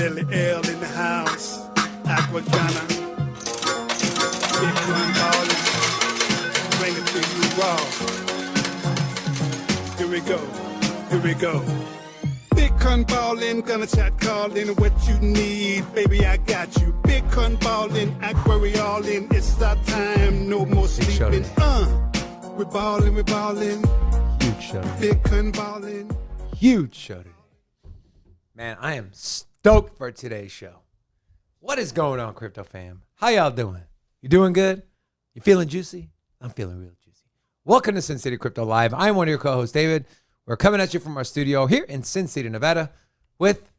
Lily L in the house. Aquagana. Bitcoin ballin'. Bring it to you raw. Here we go. Here we go. Bitcoin ballin', gonna chat callin', what you need, baby, I got you. Bitcoin ballin', Aquary all in, it's our time, no more sleeping. We're ballin', we're ballin'. Huge show. Bitcoin ballin'. Huge show today. Man, I am stoked for today's show. What is going on, crypto fam? How y'all doing? You doing good? You feeling juicy? I'm feeling real juicy. Welcome to Sin City Crypto Live. I'm one of your co-hosts, David. We're coming at you from our studio here in Sin City, Nevada, with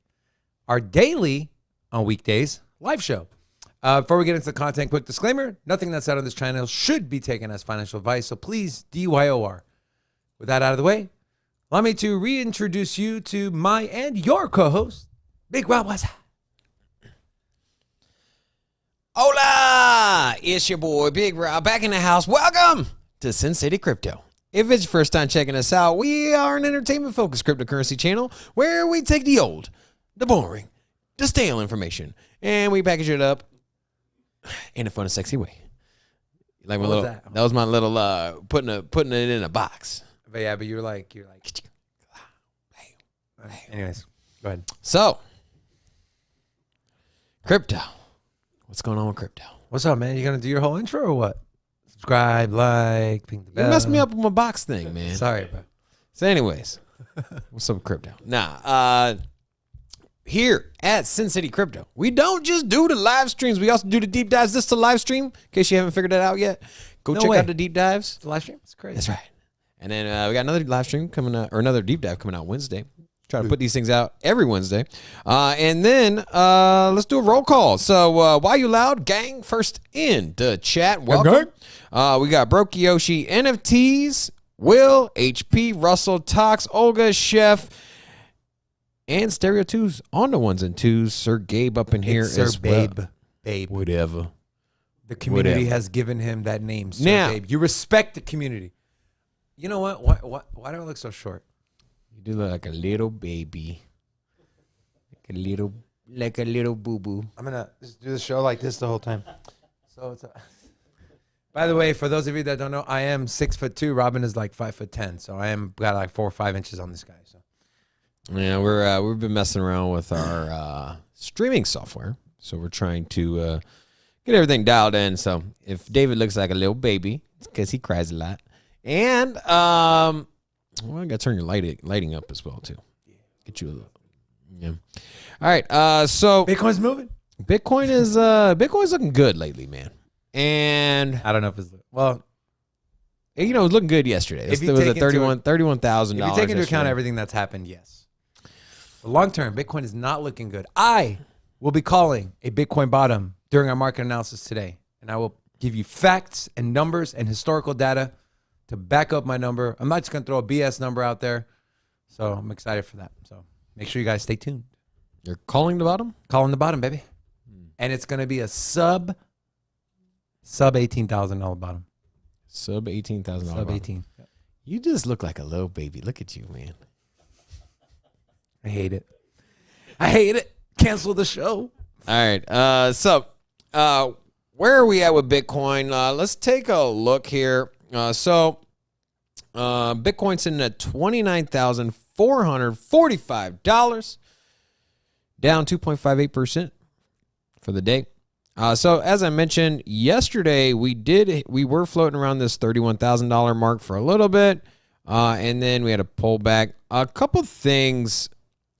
our daily, on weekdays, live show. Before we get into the content, quick disclaimer, nothing that's said on this channel should be taken as financial advice, so please, DYOR. With that out of the way, allow me to reintroduce you to my and your co-host, Big Rob. What's up? Hola! It's your boy, Big Rob, back in the house. Welcome to Sin City Crypto. If it's your first time checking us out, we are an entertainment-focused cryptocurrency channel where we take the old, the boring, the stale information, and we package it up in a fun and sexy way. Like my little, that was my little putting it in a box. But yeah, but you're like. Anyways, go ahead. So, crypto. What's going on with crypto? What's up, man? You gonna do your whole intro or what? Subscribe, like, ping the bell. You messed me up with my box thing, man. Sorry, bro. So anyways, what's up with crypto? Here at Sin City Crypto, we don't just do the live streams. We also do the deep dives. This is a live stream, in case you haven't figured that out yet. Go check out the deep dives. The live stream? It's crazy. That's right. And then we got another live stream coming out, or another deep dive coming out Wednesday. Try to put these things out every Wednesday. And then let's do a roll call. So Why You Loud, gang, first in the chat. Welcome. We got Broke Yoshi, NFTs, Will, HP, Russell, Tox, Olga, Chef, and Stereo 2s on the ones and twos. Sir Gabe up in here as well. Babe. Whatever. The community has given him that name, Sir Gabe. You respect the community. You know what? Why do I look so short? You do look like a little baby. Like a little boo-boo. I'm going to just do the show like this the whole time. So it's By the way, for those of you that don't know, I am 6'2". Robin is like 5'10". So I am got like 4 or 5 inches on this guy. So yeah, we've been messing around with our streaming software. So we're trying to get everything dialed in. So if David looks like a little baby, it's because he cries a lot. And well, I got to turn your lighting up as well too. Get you a little. Yeah. All right. So Bitcoin's moving. Bitcoin's looking good lately, man. And I don't know if it's well, it was looking good yesterday. It was at $31,000. If you take into account everything that's happened, yes. But long term, Bitcoin is not looking good. I will be calling a Bitcoin bottom during our market analysis today, and I will give you facts and numbers and historical data to back up my number. I'm not just going to throw a BS number out there. So I'm excited for that. So make sure you guys stay tuned. You're calling the bottom? Calling the bottom, baby. And it's going to be a sub $18,000 bottom. Sub $18,000. Sub 18. Yep. You just look like a little baby. Look at you, man. I hate it. I hate it. Cancel the show. All right. So where are we at with Bitcoin? Let's take a look here. Bitcoin's sitting at $29,445, down 2.58% for the day. So as I mentioned yesterday, we were floating around this $31,000 mark for a little bit, and then we had a pullback. A couple things,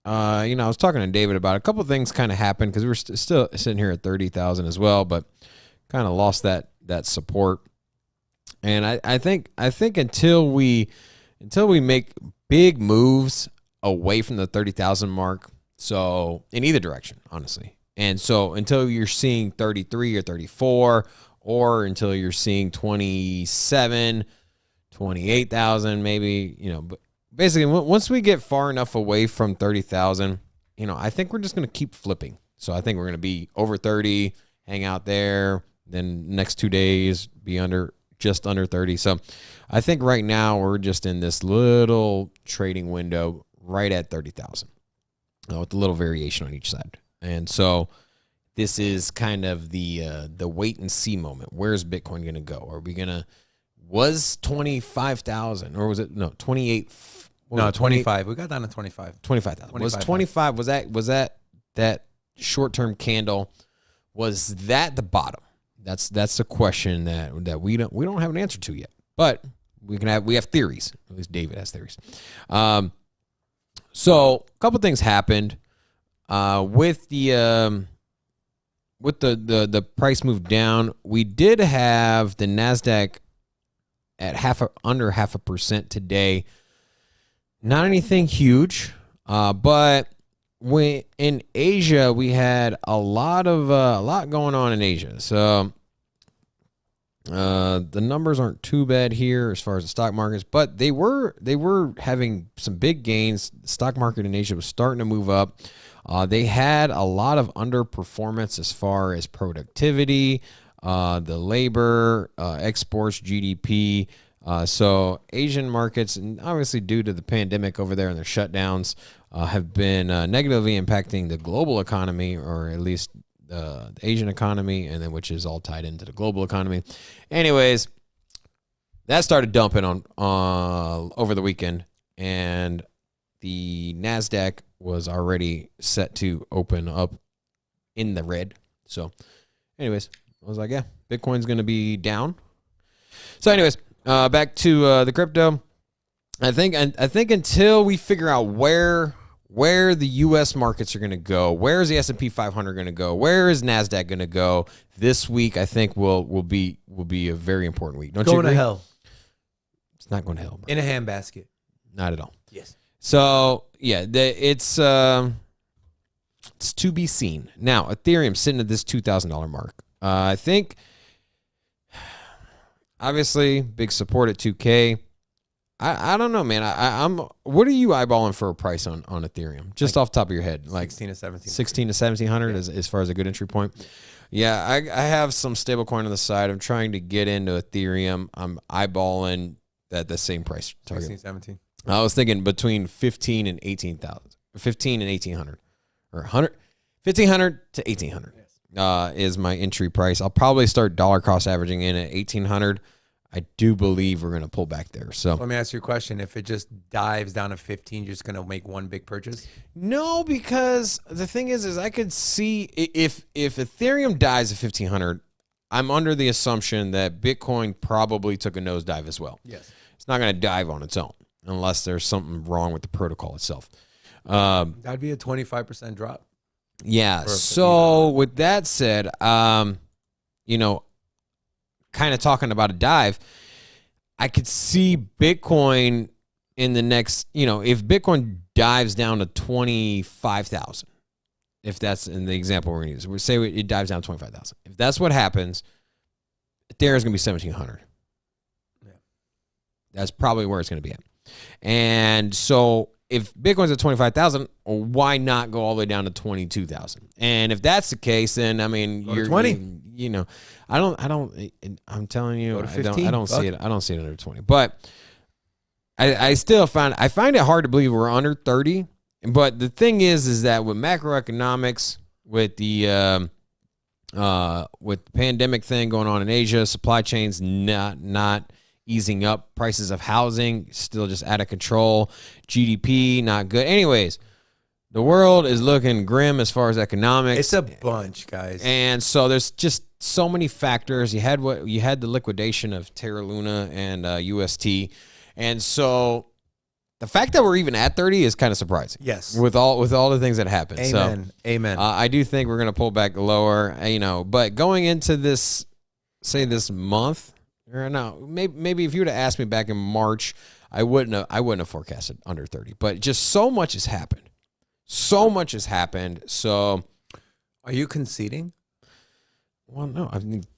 I was talking to David about it. A couple things kind of happened because we were still sitting here at 30,000 as well, but kind of lost that support. And I think until we make big moves away from the 30,000 mark, so in either direction, honestly. And so until you're seeing 33 or 34, or until you're seeing 27, 28,000, maybe, but basically once we get far enough away from 30,000, I think we're just going to keep flipping. So I think we're going to be over 30, hang out there, then next 2 days be just under 30. So I think right now we're just in this little trading window right at 30,000 with a little variation on each side. And so this is kind of the wait and see moment. Where's Bitcoin going to go? Are we going to, was 25,000 or was it, no, 28? No, 25. We got down to 25. 25,000. Was 25, was that short-term candle, was that the bottom? That's the question that we don't have an answer to yet. But we have theories. At least David has theories. So a couple things happened with the price move down. We did have the Nasdaq at under 0.5% today. Not anything huge, but in Asia we had a lot going on in Asia. So the numbers aren't too bad here as far as the stock markets, but they were having some big gains. The stock market in Asia was starting to move up. They had a lot of underperformance as far as productivity, the labor, exports, GDP. So Asian markets, and obviously due to the pandemic over there and their shutdowns, have been negatively impacting the global economy, or at least the Asian economy, and then which is all tied into the global economy. Anyways, that started dumping on over the weekend, and the Nasdaq was already set to open up in the red. So, anyways, I was like, yeah, Bitcoin's going to be down. So, anyways, back to the crypto. I think until we figure out where the U.S. markets are going to go, where is the S&P 500 going to go, where is Nasdaq going to go this week, I think will be a very important week. Don't you agree? Going to hell. It's not going to hell, bro. In a handbasket. Not at all. Yes. So yeah, it's to be seen. Now, Ethereum sitting at this $2,000 mark. I think, obviously, big support at 2K. I don't know, man. I'm. What are you eyeballing for a price on Ethereum? Just off the top of your head, like 16 to 17. 16 to 1700 as far as a good entry point. Yeah, I have some stablecoin on the side. I'm trying to get into Ethereum. I'm eyeballing the same price target. 16, 17. I was thinking between 15 and 18,000, 15 and 1800, or 1,500 to 1,800 is my entry price. I'll probably start dollar cost averaging in at 1,800. I do believe we're going to pull back there. So let me ask you a question. If it just dives down to 15, you're just going to make one big purchase? No, because the thing is I could see if Ethereum dies at 1,500, I'm under the assumption that Bitcoin probably took a nosedive as well. Yes. It's not going to dive on its own unless there's something wrong with the protocol itself. That'd be a 25% drop. Yeah. So with that said, kind of talking about a dive, I could see Bitcoin in the next, if Bitcoin dives down to 25,000, if that's in the example we're going to use, we say it dives down to 25,000. If that's what happens, Ethereum is going to be 1,700. Yeah. That's probably where it's going to be at. And so if Bitcoin's at 25,000, why not go all the way down to 22,000? And if that's the case, then you're 20. I'm telling you, Go to 15. I don't see it. I don't see it under 20. But I find it hard to believe we're under 30. But the thing is that with macroeconomics, with the pandemic thing going on in Asia, supply chains not easing up, prices of housing still just out of control, GDP not good. Anyways, the world is looking grim as far as economics. It's a bunch, guys. And so there's just so many factors. You had the liquidation of Terra Luna and UST. And so the fact that we're even at 30 is kind of surprising. Yes. With all the things that happened. Amen. So, Amen. I do think we're going to pull back lower, but going into this month, or no, maybe if you would have asked me back in March, I wouldn't have forecasted under 30. But just so much has happened. So much has happened. So, are you conceding? Well, no.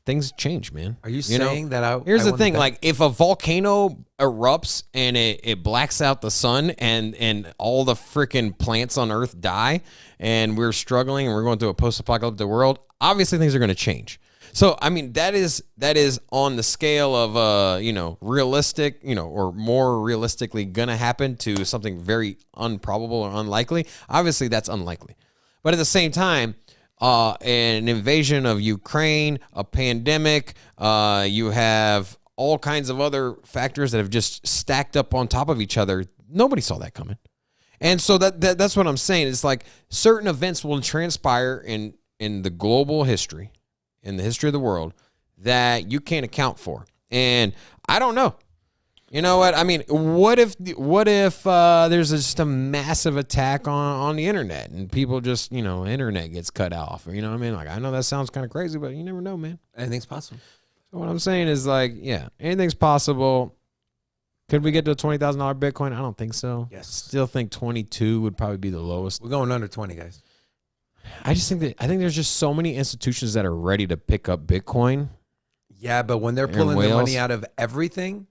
Things change, man. Are you saying that Here's the thing. Like, if a volcano erupts and it blacks out the sun and all the freaking plants on Earth die and we're struggling and we're going through a post-apocalyptic world, obviously things are going to change. So, that is on the scale of, realistic, or more realistically going to happen to something very improbable or unlikely. Obviously, that's unlikely. But at the same time, an invasion of Ukraine, a pandemic, you have all kinds of other factors that have just stacked up on top of each other. Nobody saw that coming. And so that's what I'm saying. It's like certain events will transpire in the global history, in the history of the world, that you can't account for. And I don't know. You know what? I mean, what if there's just a massive attack on the internet and people just, internet gets cut off? Or, you know what I mean? Like, I know that sounds kind of crazy, but you never know, man. Anything's possible. So what I'm saying is, like, yeah, anything's possible. Could we get to a $20,000 Bitcoin? I don't think so. Yes. Still think 22 would probably be the lowest. We're going under 20, guys. I think there's just so many institutions that are ready to pick up Bitcoin. Yeah, but when they're pulling the money out of everything,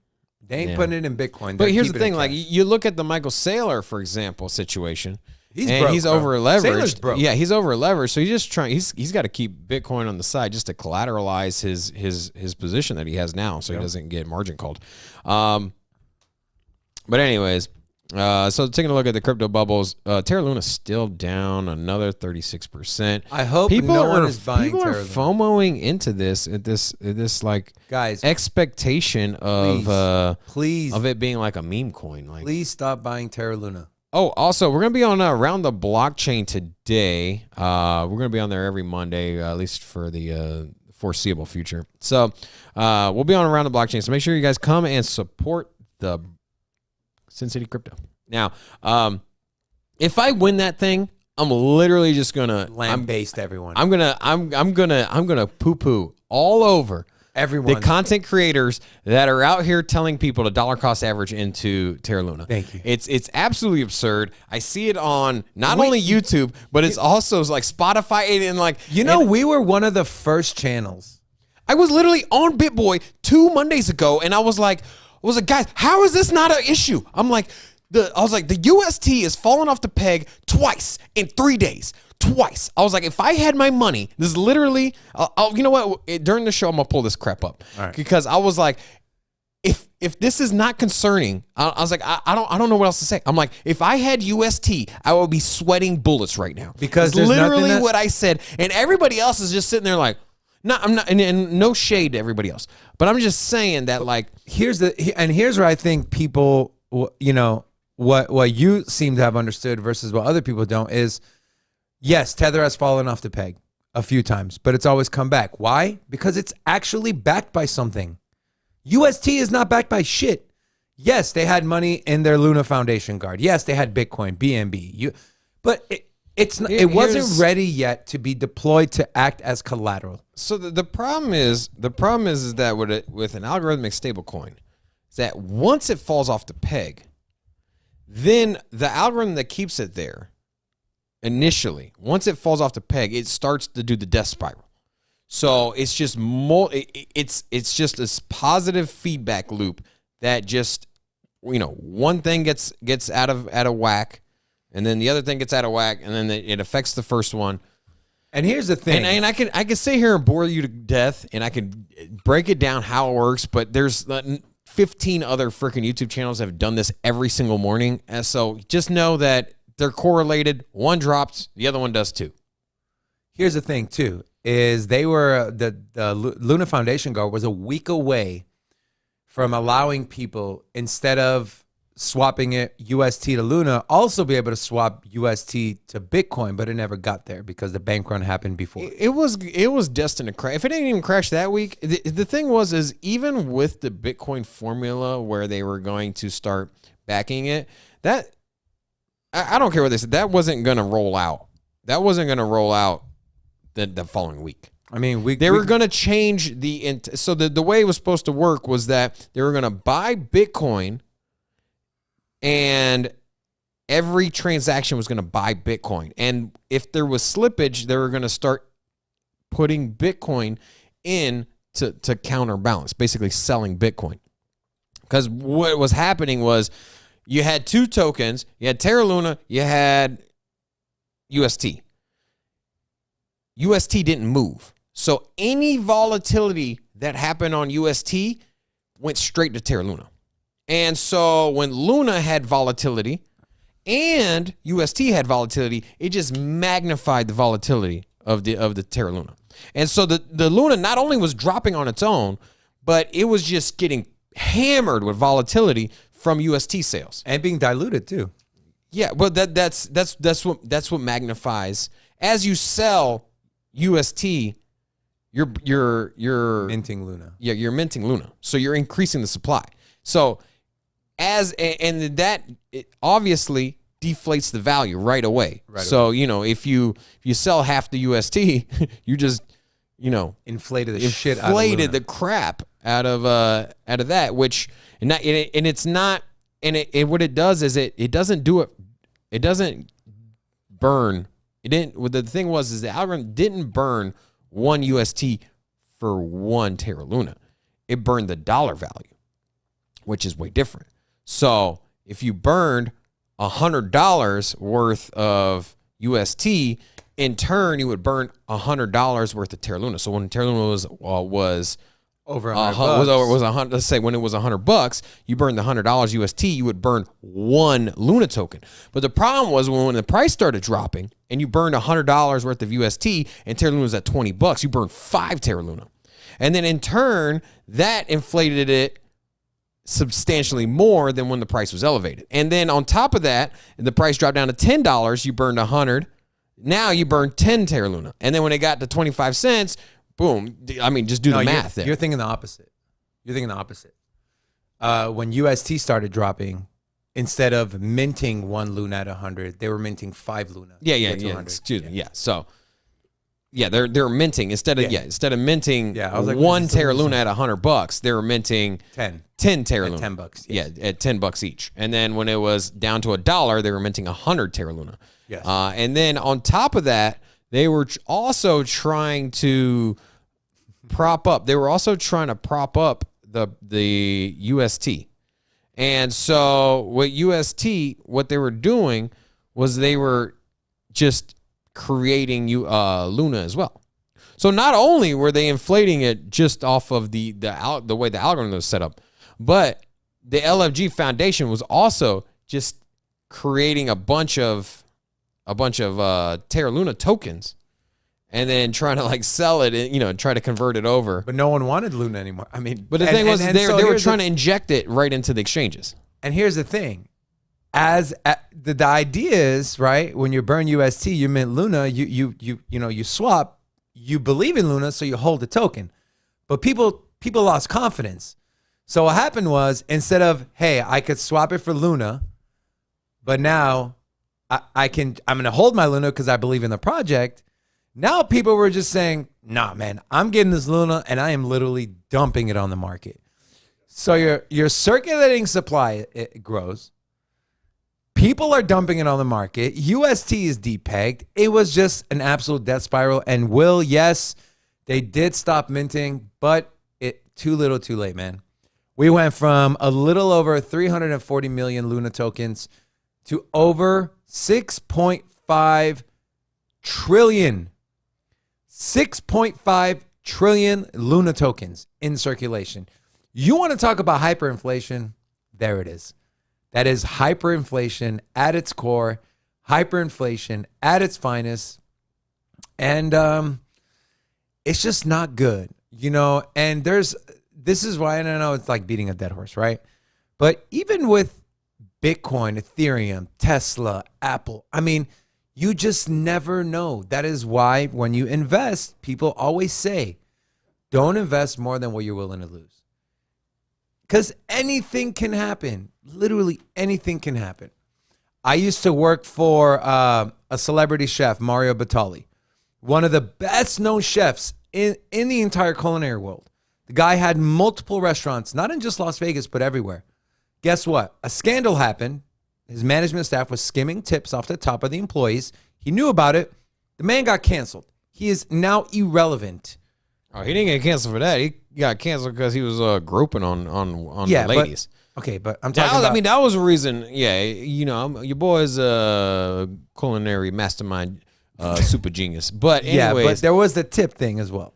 they ain't putting it in Bitcoin. But here's the thing, like, you look at the Michael Saylor, for example, situation. He's broke, he's over leveraged. Saylor's broke. Yeah, he's over leveraged. So he's got to keep Bitcoin on the side just to collateralize his position that he has now, so he doesn't get margin called. But anyways, so taking a look at the crypto bubbles, Terra Luna's still down another 36%. I hope no one is buying Terra Luna. Terra People are FOMOing into this like, guys, expectation of please of it being like a meme coin. Like, please stop buying Terra Luna. Oh, also, we're going to be on Around the Blockchain today. We're going to be on there every Monday, at least for the foreseeable future. So we'll be on Around the Blockchain. So make sure you guys come and support the Sin City Crypto. Now, if I win that thing, I'm literally just gonna lambaste everyone. I'm gonna poo-poo all over everyone. The content creators that are out here telling people to dollar cost average into Terra Luna. Thank you. It's absolutely absurd. I see it on not only YouTube, but it's also like Spotify and like we were one of the first channels. I was literally on BitBoy 2 Mondays ago, and I was like, guys, how is this not an issue? I was like, the UST is falling off the peg twice in 3 days. Twice. I was like, if I had my money, this is literally, you know what? During the show, I'm gonna pull this crap up because I was like, if this is not concerning, I was like, I don't know what else to say. I'm like, if I had UST, I would be sweating bullets right now because it's literally what I said, and everybody else is just sitting there like, no, I'm not, and no shade to everybody else, but I'm just saying that, like, here's where I think people, what you seem to have understood versus what other people don't is, yes, Tether has fallen off the peg a few times, but it's always come back. Why? Because it's actually backed by something. UST is not backed by shit. Yes, they had money in their Luna Foundation card. Yes, they had Bitcoin, BNB. But it wasn't ready yet to be deployed to act as collateral. So the problem is that with an algorithmic stable coin, is that once it falls off the peg, then the algorithm that keeps it there initially, once it falls off the peg, it starts to do the death spiral. So it's just it's just this positive feedback loop that just, one thing gets out of whack, and then the other thing gets out of whack, and then it affects the first one. And here's the thing. And I can sit here and bore you to death, and I can break it down how it works, but there's 15 other freaking YouTube channels that have done this every single morning. And so just know that they're correlated. One drops, the other one does too. Here's the thing too, is they were, the Luna Foundation Guard was a week away from allowing people, instead of swapping it UST to Luna, also be able to swap UST to Bitcoin, but it never got there because the bank run happened before. It was destined to crash. If it didn't even crash that week, the thing is even with the Bitcoin formula where they were going to start backing it, that I don't care what they said, that wasn't going to roll out. That wasn't going to roll out the following week. I mean, they were going to change so the way it was supposed to work was that they were going to buy Bitcoin, and every transaction was going to buy Bitcoin. And if there was slippage, they were going to start putting Bitcoin in to counterbalance, basically selling Bitcoin. Because what was happening was you had two tokens. You had Terra Luna. You had UST. UST didn't move. So any volatility that happened on UST went straight to Terra Luna. And so when Luna had volatility, and UST had volatility, it just magnified the volatility of the Terra Luna. And so the Luna not only was dropping on its own, but it was just getting hammered with volatility from UST sales and being diluted too. Yeah, but that's what magnifies as you sell UST. You're minting Luna. Yeah, you're minting Luna, so you're increasing the supply. So that it obviously deflates the value right away. So if you sell half the UST, you just inflated the shit out of Luna. The crap out of that, which what it does is it doesn't do it. It doesn't burn. It didn't. What the thing was is the algorithm didn't burn one UST for one Terra Luna. It burned the dollar value, which is way different. So if you burned $100 worth of UST, in turn you would burn $100 worth of Terra Luna. So when Terra Luna was over $100, was $100. Let's say when it was $100, you burned the $100 UST, you would burn one Luna token. But the problem was when the price started dropping and you burned $100 worth of UST and Terra Luna was at $20, you burned 5 Terra Luna, and then in turn that inflated it substantially more than when the price was elevated. And then on top of that, the price dropped down to $10, you burned 100. Now you burned 10 Terra Luna, and then when it got to 25 cents. Boom. I mean, just do the math there. You're thinking the opposite. When UST started dropping, instead of minting 1 Luna at 100, they were minting 5 Luna. Yeah. Excuse me. Yeah. So, yeah, they're minting instead of minting one Terra Luna at $100, they were minting 10 Terra Luna. $10. Yes. Yeah, at $10 each. And then when it was down to $1, they were minting 100 Terra Luna. Yes. And then on top of that, they were also trying to prop up. They were also trying to prop up the UST. And so what they were doing was they were just creating Luna as well. So not only were they inflating it just off of the way the algorithm was set up, but the LFG Foundation was also just creating a bunch of Terra Luna tokens, and then trying to sell it and try to convert it over. But no one wanted Luna anymore. I mean, but the thing was they were trying to inject it right into the exchanges. And here's the thing: the idea is, right, when you burn UST, you mint Luna, you swap, you believe in Luna, so you hold the token. But people lost confidence. So what happened was, instead of, hey, I could swap it for Luna, but now I'm going to hold my Luna because I believe in the project. Now people were just saying, nah, man, I'm getting this Luna and I am literally dumping it on the market. So your circulating supply, it grows. People are dumping it on the market. UST is depegged. It was just an absolute death spiral. And yes, they did stop minting, but too little, too late, man. We went from a little over 340 million Luna tokens to over 6.5 trillion. 6.5 trillion Luna tokens in circulation. You want to talk about hyperinflation? There it is. That is hyperinflation at its core, hyperinflation at its finest. And it's just not good, and this is why, and I know it's like beating a dead horse, right? But even with Bitcoin, Ethereum, Tesla, Apple, I mean, you just never know. That is why when you invest, people always say, don't invest more than what you're willing to lose. Because anything can happen. Literally anything can happen. I used to work for a celebrity chef, Mario Batali, one of the best known chefs in the entire culinary world. The guy had multiple restaurants, not in just Las Vegas, but everywhere. Guess what? A scandal happened. His management staff was skimming tips off the top of the employees. He knew about it. The man got canceled. He is now irrelevant. Oh, he didn't get canceled for that. He got canceled because he was groping on the ladies. But I'm talking about... I mean, that was a reason. Yeah, your boy's a culinary mastermind, super genius. But anyways, but there was the tip thing as well.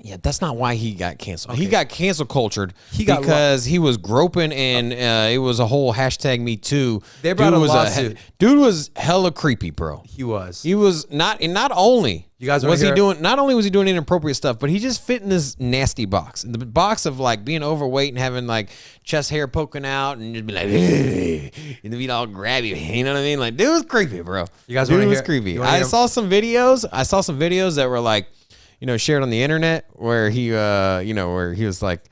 Yeah, that's not why he got canceled. Okay. He got cancel cultured got because he was groping, and it was a whole hashtag Me Too. They brought a lawsuit. Dude was hella creepy, bro. He was. He was not, and not only You guys wanna was he hear- doing, not only was he doing inappropriate stuff, but he just fit in this nasty box. In the box of like being overweight and having like chest hair poking out, and just be like, "Hey," and then he'd all grab you. You know what I mean? Like, dude was creepy, bro. You guys dude wanna was hear- creepy. you wanna I hear- saw some videos. I saw some videos that were like, shared on the internet where he, where he was like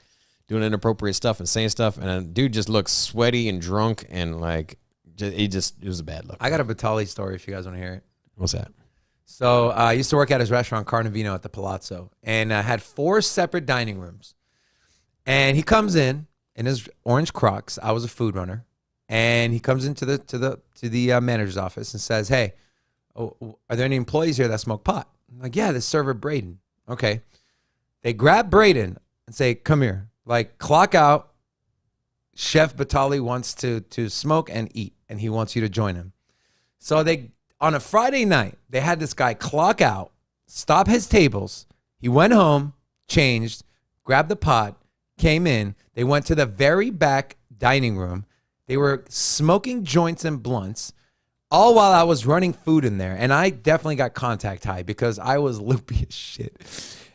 doing inappropriate stuff and saying stuff, and a dude just looked sweaty and drunk, and like, it was a bad look. I got a Batali story if you guys want to hear it. What's that? So I used to work at his restaurant, Carnivino, at the Palazzo, and had 4 separate dining rooms. And he comes in his orange Crocs. I was a food runner, and he comes into the manager's office and says, "Hey, are there any employees here that smoke pot?" I'm like, "Yeah, this server Braden." Okay. They grab Braden and say, "Come here. Like, clock out. Chef Batali wants to smoke and eat, and he wants you to join him." So on a Friday night, they had this guy clock out, stop his tables. He went home, changed, grabbed the pot, came in. They went to the very back dining room. They were smoking joints and blunts, all while I was running food in there. And I definitely got contact high because I was loopy as shit.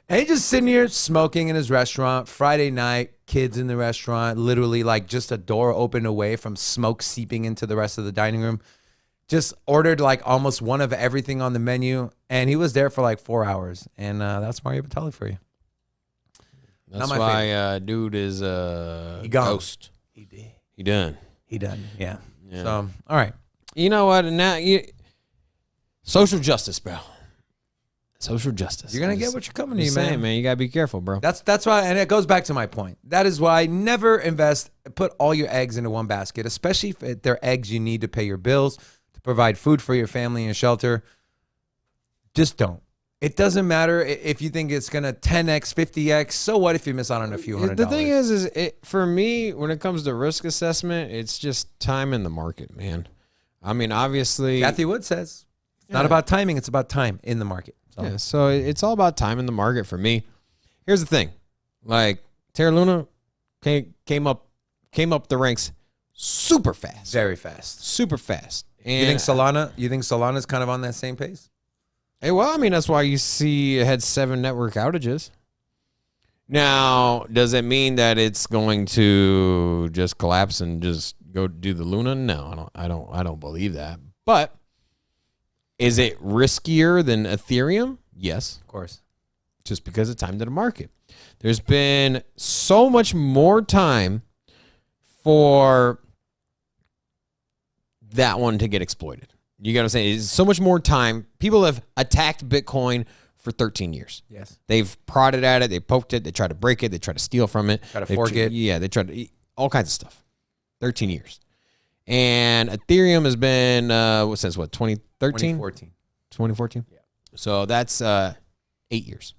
And he's just sitting here smoking in his restaurant, Friday night, kids in the restaurant, literally like just a door open away from smoke seeping into the rest of the dining room. Just ordered like almost one of everything on the menu. And he was there for like 4 hours. And that's Mario Batali for you. That's Not my why dude is He gone. ghost. He done. He done. Yeah. Yeah. So, all right. You know what? Now, social justice, bro. Social justice. You're going to get what you're coming to, Just man. saying, man. You gotta be careful, bro. That's why, and it goes back to my point. That is why never put all your eggs into one basket, especially if they're eggs you need to pay your bills, to provide food for your family and shelter. Just don't. It doesn't matter if you think it's going to 10x, 50x. So what if you miss out on a few $100? The thing is for me, when it comes to risk assessment, it's just time in the market, man. I mean, obviously, Kathy Wood says it's not about timing. It's about time in the market. So. Yeah, so it's all about time in the market for me. Here's the thing, like Terra Luna came up the ranks super fast, Very fast. super fast. And You think Solana's kind of on that same pace? Hey, well, I mean, that's why you see it had 7 network outages. Now, does it mean that it's going to just collapse and just go do the Luna? No, I don't believe that. But is it riskier than Ethereum? Yes, Of course. just because of time to the market. There's been so much more time for that one to get exploited. You got to say, it's so much more time. People have attacked Bitcoin for 13 years. Yes. They've prodded at it. They poked it. They tried to break it. They tried to steal from it. Try to fork it. Yeah, they tried to all kinds of stuff. 13 years. And Ethereum has been, since what, 2013? 2014. 2014? Yeah. So that's 8 years.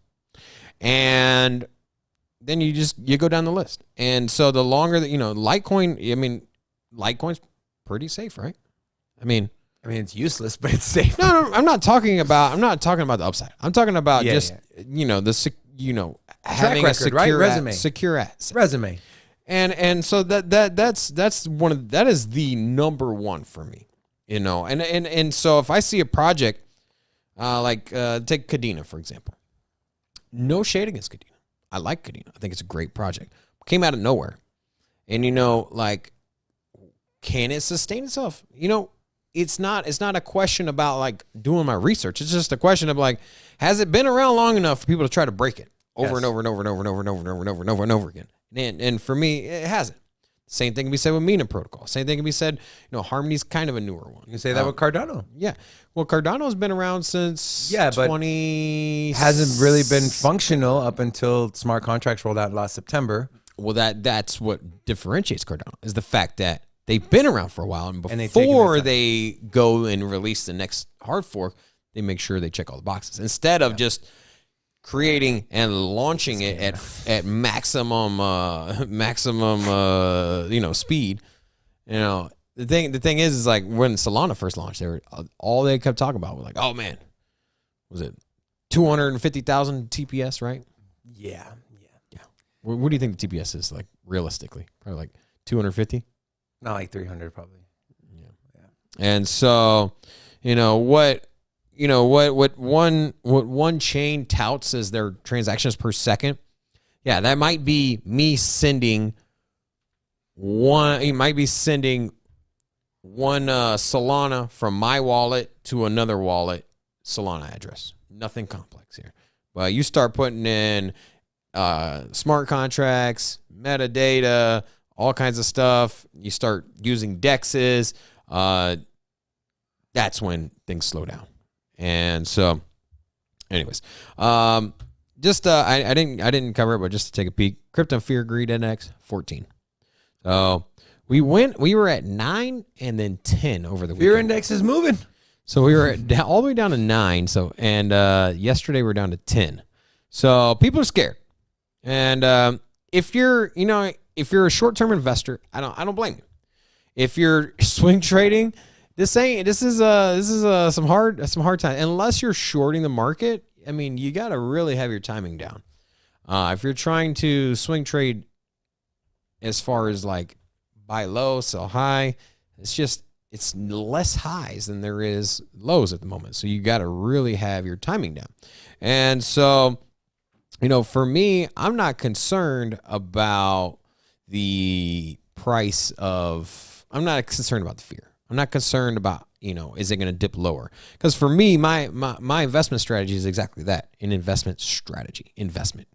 And then you go down the list. And so the longer that, Litecoin's pretty safe, right? I mean, it's useless, but it's safe. no, I'm not talking about the upside. I'm talking about having record, a secure right? Resume. secure asset. Resume. And so that is the number one for me, and so if I see a project take Kadena, for example, no shade against Kadena. I like Kadena. I think it's a great project. Came out of nowhere. And can it sustain itself? It's not a question about like doing my research. It's just a question of like, has it been around long enough for people to try to break it over and over and over and over and over and over and over and over and over and over again? And for me, it hasn't. Same thing can be said with Mina Protocol. Same thing can be said, Harmony's kind of a newer one. You can say that with Cardano. Yeah. Well, Cardano's been around since but 20... hasn't really been functional up until smart contracts rolled out last September. Well, that's what differentiates Cardano, is the fact that they've been around for a while, and And before they go and release the next hard fork, they make sure they check all the boxes instead of just creating and launching it at maximum speed. The thing is like when Solana first launched, all they kept talking about was like, oh man, was it 250,000 TPS, right? Yeah. What do you think the TPS is like realistically? Probably like 250. Not like 300 probably. And so, what one chain touts as their transactions per second. Yeah, that might be me sending one. You might be sending one Solana from my wallet to another wallet Solana address. Nothing complex here. But you start putting in smart contracts, metadata, all kinds of stuff. You start using DEXs. That's when things slow down. And so, anyways, I didn't cover it, but just to take a peek, Crypto Fear Greed Index 14. So we were at 9 and then 10 over the weekend. Fear index is moving. So we were all the way down to 9. So yesterday we're down to 10. So people are scared. And if you're a short-term investor, I don't blame you. If you're swing trading, this is some hard time. Unless you're shorting the market, I mean, you got to really have your timing down. If you're trying to swing trade as far as like buy low, sell high, it's less highs than there is lows at the moment. So you got to really have your timing down. And so, for me, I'm not concerned about the price of, I'm not concerned about the fear. I'm not concerned about, is it going to dip lower? Because for me, my investment strategy is exactly that, an investment strategy, investment.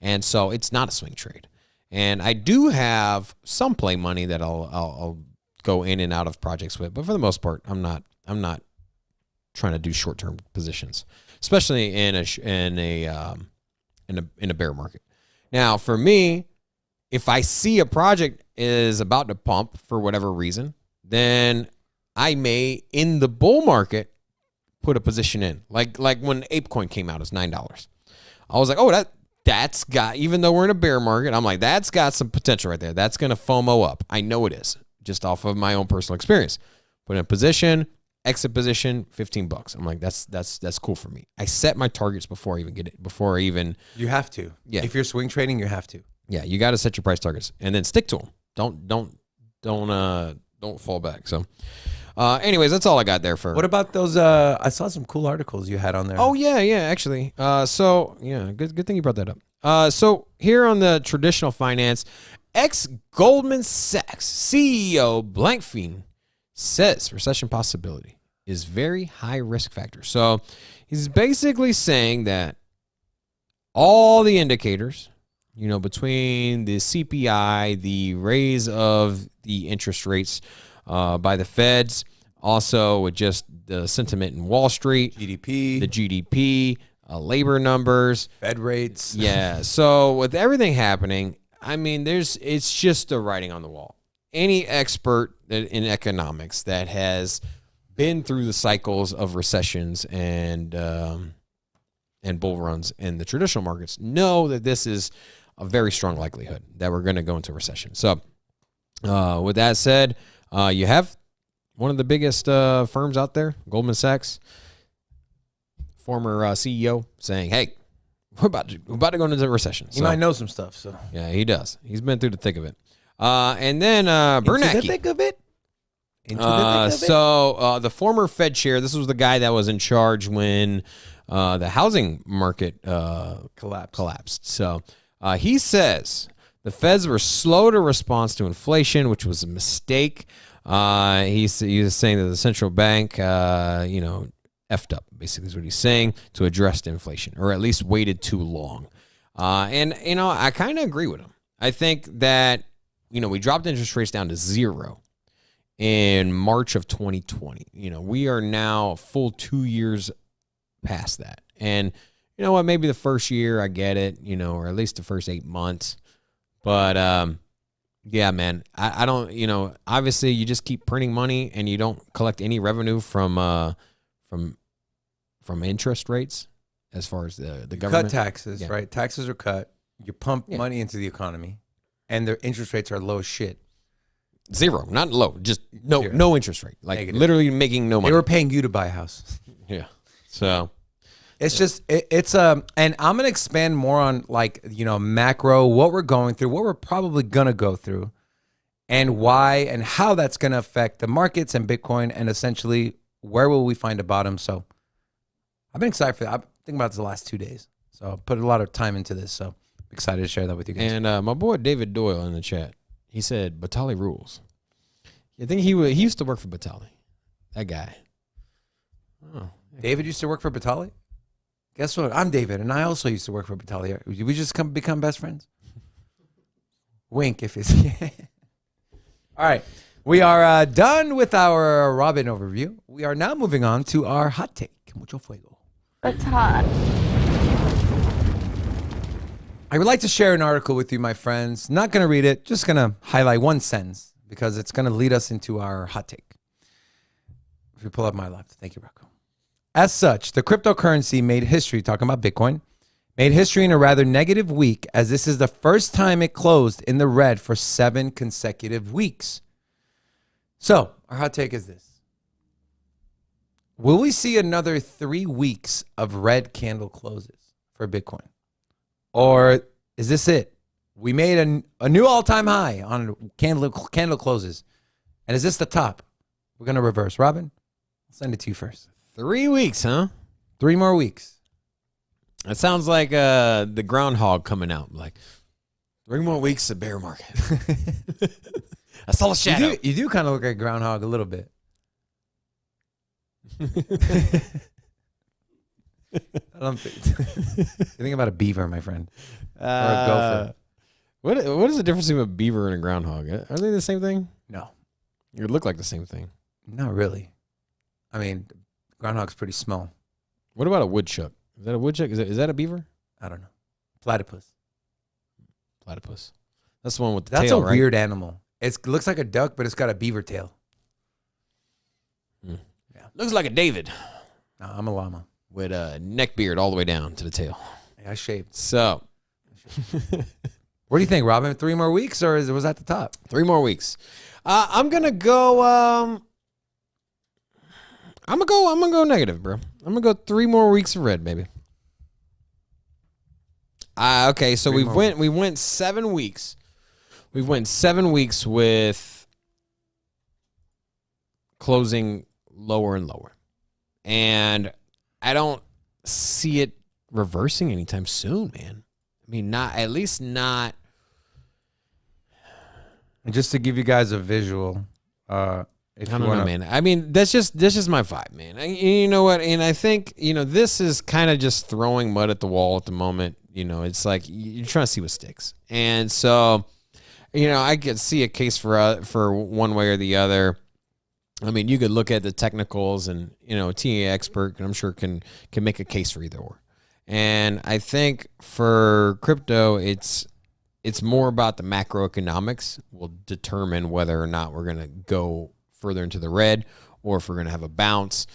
And so it's not a swing trade. And I do have some play money that I'll go in and out of projects with, but for the most part, I'm not trying to do short-term positions, especially in a bear market. Now, for me, if I see a project is about to pump for whatever reason, then I may, in the bull market, put a position in. Like when ApeCoin came out, it was $9. I was like, oh, that's got, even though we're in a bear market, I'm like, that's got some potential right there. That's going to FOMO up. I know it is, just off of my own personal experience. Put in a position, exit position, $15. I'm like, that's cool for me. I set my targets before I even get it. You have to. Yeah. If you're swing trading, you have to. Yeah, you got to set your price targets and then stick to them. Don't fall back. So, anyways, that's all I got there for. What about those? I saw some cool articles you had on there. Oh yeah, actually. Good thing you brought that up. So here on the traditional finance, ex-Goldman Sachs CEO Blankfein says recession possibility is very high risk factor. So he's basically saying that all the indicators, between the CPI, the raise of the interest rates by the feds, also with just the sentiment in Wall Street, the GDP, labor numbers, Fed rates. Yeah. So with everything happening, I mean, it's just the writing on the wall. Any expert in economics that has been through the cycles of recessions and bull runs in the traditional markets know that this is a very strong likelihood that we're going to go into recession. So with that said, you have one of the biggest firms out there, Goldman Sachs, former CEO, saying, hey, we're about to go into a recession. He might know some stuff. So yeah, he does. He's been through the thick of it. And then Bernanke. Into the thick of it? The former Fed chair, this was the guy that was in charge when the housing market collapsed. So he says the feds were slow to respond to inflation, which was a mistake. He was saying that the central bank, effed up, basically is what he's saying, to address the inflation, or at least waited too long. And I kind of agree with him. I think that, we dropped interest rates down to 0 in March of 2020. We are now a full 2 years past that. And you know what? Maybe the first year I get it, or at least the first 8 months. But yeah, man, I don't. Obviously, you just keep printing money and you don't collect any revenue from interest rates as far as the government. Cut taxes, right? Taxes are cut. You pump money into the economy, and their interest rates are low as shit. 0, not low, just no 0. interest rate. Like Negative. literally making no money. They were paying you to buy a house. Yeah. So It's just it's and I'm gonna expand more on like macro, what we're going through, what we're probably gonna go through, and why and how that's gonna affect the markets and Bitcoin, and essentially where will we find a bottom. So I've been excited for that. I've been thinking about this the last 2 days, so I put a lot of time into this. So I'm excited to share that with you guys. And my boy David Doyle in the chat, he said Batali rules. I think he used to work for Batali. That guy. Oh, David used to work for Batali. Guess what? I'm David, and I also used to work for Batali. Did we just become best friends? Wink if it's... All right. We are done with our Robin overview. We are now moving on to our hot take. Mucho fuego. It's hot. I would like to share an article with you, my friends. Not going to read it. Just going to highlight one sentence because it's going to lead us into our hot take. If you pull up my left. Thank you, Rocco. As such, the cryptocurrency made history, talking about Bitcoin, made history in a rather negative week, as this is the first time it closed in the red for 7 consecutive weeks. So, our hot take is this. Will we see another 3 weeks of red candle closes for Bitcoin? Or is this it? We made a new all-time high on candle closes. And is this the top? We're going to reverse. Robin, I'll send it to you first. 3 weeks, huh? 3 more weeks. That sounds like the groundhog coming out. Like 3 more weeks of bear market. I saw a shadow. You do kind of look like groundhog a little bit. I don't think. You think about a beaver, my friend, or a gopher. What is the difference between a beaver and a groundhog? Are they the same thing? No, It look like the same thing. not really. I mean, groundhog's pretty small. What about a woodchuck? Is that a woodchuck? Is that a beaver? I don't know. Platypus. Platypus. That's the one with the That's tail, a right? weird animal. It looks like a duck, but it's got a beaver tail. Yeah. Looks like a David No, I'm a llama. with a neck beard all the way down to the tail. I shaved. So, What do you think, Robin? 3 more weeks, or was that the top? 3 more weeks. I'm gonna go. I'm gonna go negative, bro. I'm gonna go 3 more weeks of red, baby. Okay, so we went 7 weeks. We went 7 weeks with closing lower and lower, and I don't see it reversing anytime soon, man. I mean, at least not. And just to give you guys a visual, if I you don't know, wanna, man. I mean, that's just my vibe, man. You know what? And I think this is kind of just throwing mud at the wall at the moment. It's like you're trying to see what sticks, and so I could see a case for one way or the other. I mean, you could look at the technicals, and a TA expert, and I'm sure can make a case for either or. And I think for crypto, it's more about the macroeconomics will determine whether or not we're going to go further into the red or if we're going to have a bounce.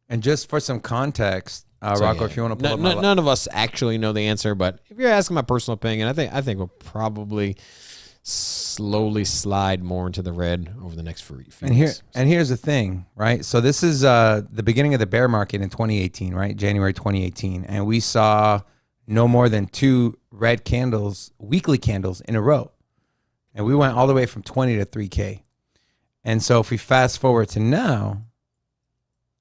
and just for some context, Rocco, if you want to pull up none of us actually know the answer, but if you're asking my personal opinion, I think we'll probably slowly slide more into the red over the next few weeks. And here's the thing, right? So this is the beginning of the bear market in 2018, right? January 2018, and we saw no more than 2 red candles, weekly candles in a row, and we went all the way from 20 to 3K. And so if we fast forward to now,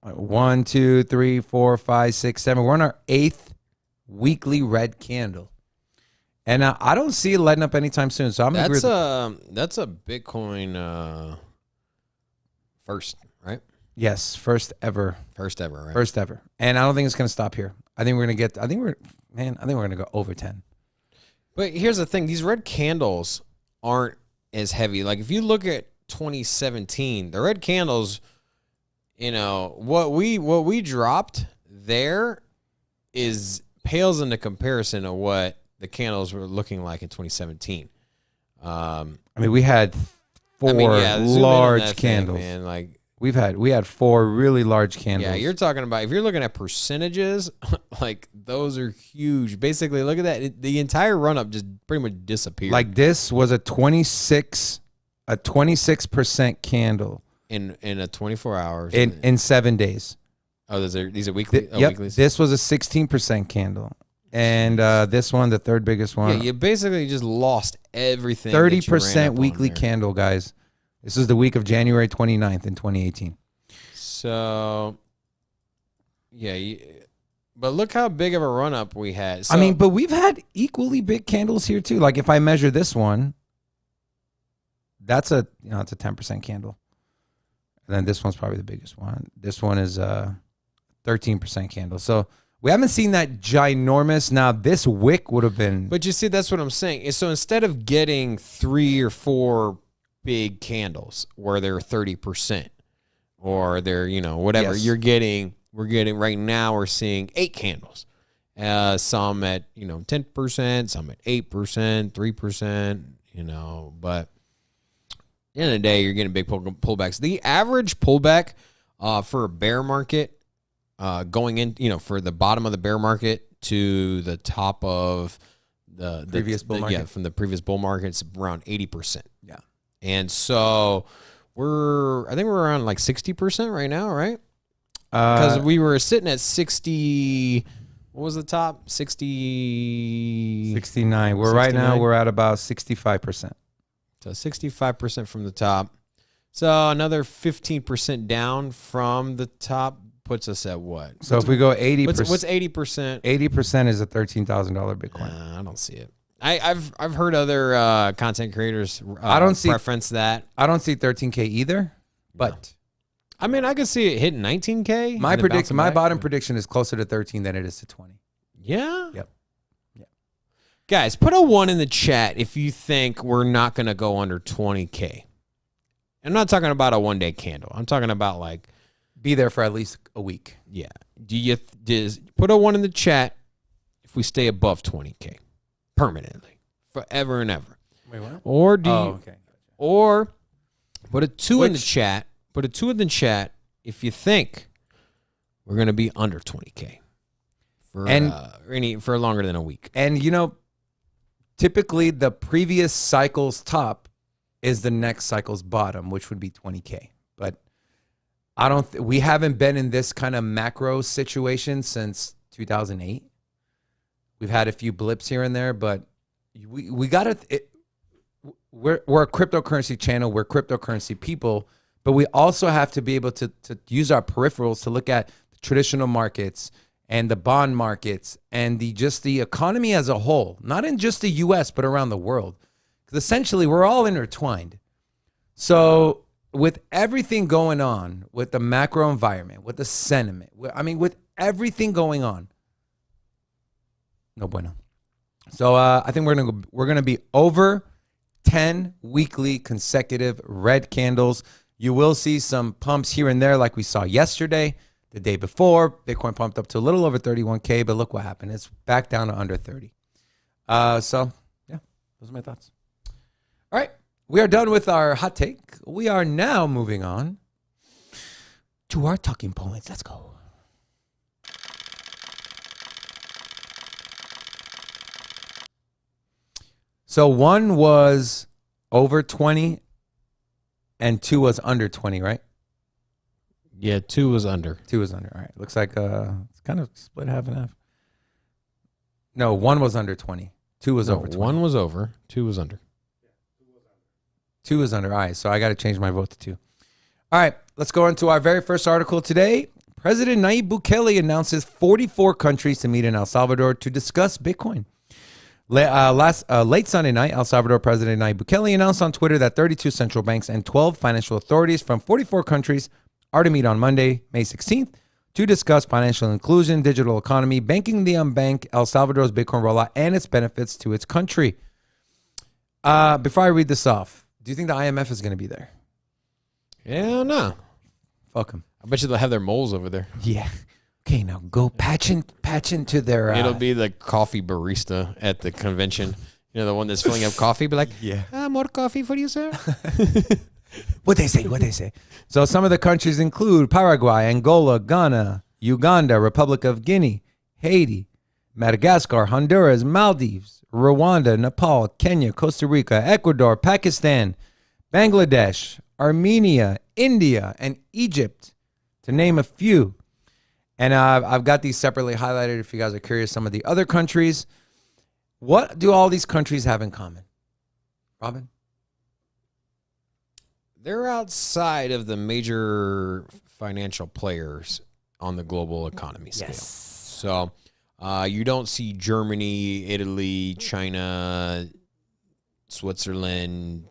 1, 2, 3, 4, 5, 6, 7, we're on our 8th weekly red candle. And I don't see it letting up anytime soon. So I'm gonna agree with that's a Bitcoin first, right? yes, first ever, Right? first ever. And I don't think it's gonna stop here. I think we're gonna go over 10. But here's the thing: these red candles aren't as heavy. Like if you look at 2017, the red candles, what we dropped there pales into comparison of what the candles were looking like in 2017. I mean, we had 4 large candles. Man. Like we had 4 really large candles. yeah, you're talking about if you're looking at percentages, like those are huge. Basically, look at that. The entire run up just pretty much disappeared. Like this was a 26% candle in a 24 hours in 7 days. Oh, these are weekly. Yep. Weeklies? This was a 16% candle. And this one, the third biggest one. Yeah, you basically just lost everything. 30% weekly candle, guys. This is the week of January 29th in 2018. So, yeah. But look how big of a run-up we had. So, I mean, but we've had equally big candles here, too. Like, if I measure this one, that's it's a 10% candle. And then this one's probably the biggest one. This one is a 13% candle. So we haven't seen that ginormous. Now, this wick would have been. But you see, that's what I'm saying. So instead of getting 3 or 4 big candles where they're 30% or they're, whatever, Yes. we're getting right now, we're seeing 8 candles. Some at, 10%, some at 8%, 3%, but at the end of the day, you're getting big pullbacks. The average pullback for a bear market going in, for the bottom of the bear market to the top of the Previous bull market. Yeah, from the previous bull market, it's around 80%. Yeah. And so I think we're around like 60% right now, right? Because we were sitting at 60. What was the top? 60. 69. 69? We're at about 65%. So 65% from the top. So another 15% down from the top puts us at what? So if we go 80%. What's 80%? 80% is a $13,000 Bitcoin. I don't see it. I've heard other content creators I don't see preference that. I don't see 13K either, but I mean, I could see it hitting 19K. my bottom prediction is closer to 13 than it is to 20. Yeah? Yep. Guys, put a 1 in the chat if you think we're not going to go under 20K. I'm not talking about a one-day candle. I'm talking about like be there for at least a week. Yeah. Put a 1 in the chat if we stay above 20K permanently, forever and ever. Wait, what? Or okay. Or put a 2 in the chat. Put a 2 in the chat if you think we're going to be under 20K for longer than a week. And typically the previous cycle's top is the next cycle's bottom, which would be 20K. But we haven't been in this kind of macro situation since 2008. We've had a few blips here and there, but we got to. We're a cryptocurrency channel. We're cryptocurrency people, but we also have to be able to use our peripherals to look at the traditional markets and the bond markets and the economy as a whole, not in just the U.S., but around the world. Because essentially, we're all intertwined. So with everything going on, with the macro environment, with the sentiment, with everything going on, no bueno. So I think we're gonna be over 10 weekly consecutive red candles. You will see some pumps here and there like we saw yesterday. The day before, Bitcoin pumped up to a little over 31K, but look what happened. It's back down to under 30. So, yeah, those are my thoughts. All right, we are done with our hot take. We are now moving on to our talking points. Let's go. So 1 was over 20 and 2 was under 20, right? Yeah, 2 was under. 2 was under. All right. Looks like it's kind of split half and half. No, 1 was under 20. 2 was over 20. 1 was over. 2 was under. 2 was under. All right. So I got to change my vote to 2. All right. Let's go into our very first article today. President Nayib Bukele announces 44 countries to meet in El Salvador to discuss Bitcoin. Late Sunday night, El Salvador President Nayib Bukele announced on Twitter that 32 central banks and 12 financial authorities from 44 countries are to meet on Monday, May 16th, to discuss financial inclusion, digital economy, banking the unbanked, El Salvador's Bitcoin rollout, and its benefits to its country. Before I read this off, do you think the IMF is going to be there? Yeah, no. Fuck them. I bet you they'll have their moles over there. Yeah. Okay, now go patch into their... It'll be the coffee barista at the convention. You know, the one that's filling up coffee. Be like, yeah. More coffee for you, sir? What they say. So some of the countries include Paraguay, Angola, Ghana, Uganda, Republic of Guinea, Haiti, Madagascar, Honduras, Maldives, Rwanda, Nepal, Kenya, Costa Rica, Ecuador, Pakistan, Bangladesh, Armenia, India, and Egypt, to name a few. And I've got these separately highlighted if you guys are curious. Some of the other countries. What do all these countries have in common? Robin? They're outside of the major financial players on the global economy scale. Yes. So you don't see Germany, Italy, China, Switzerland.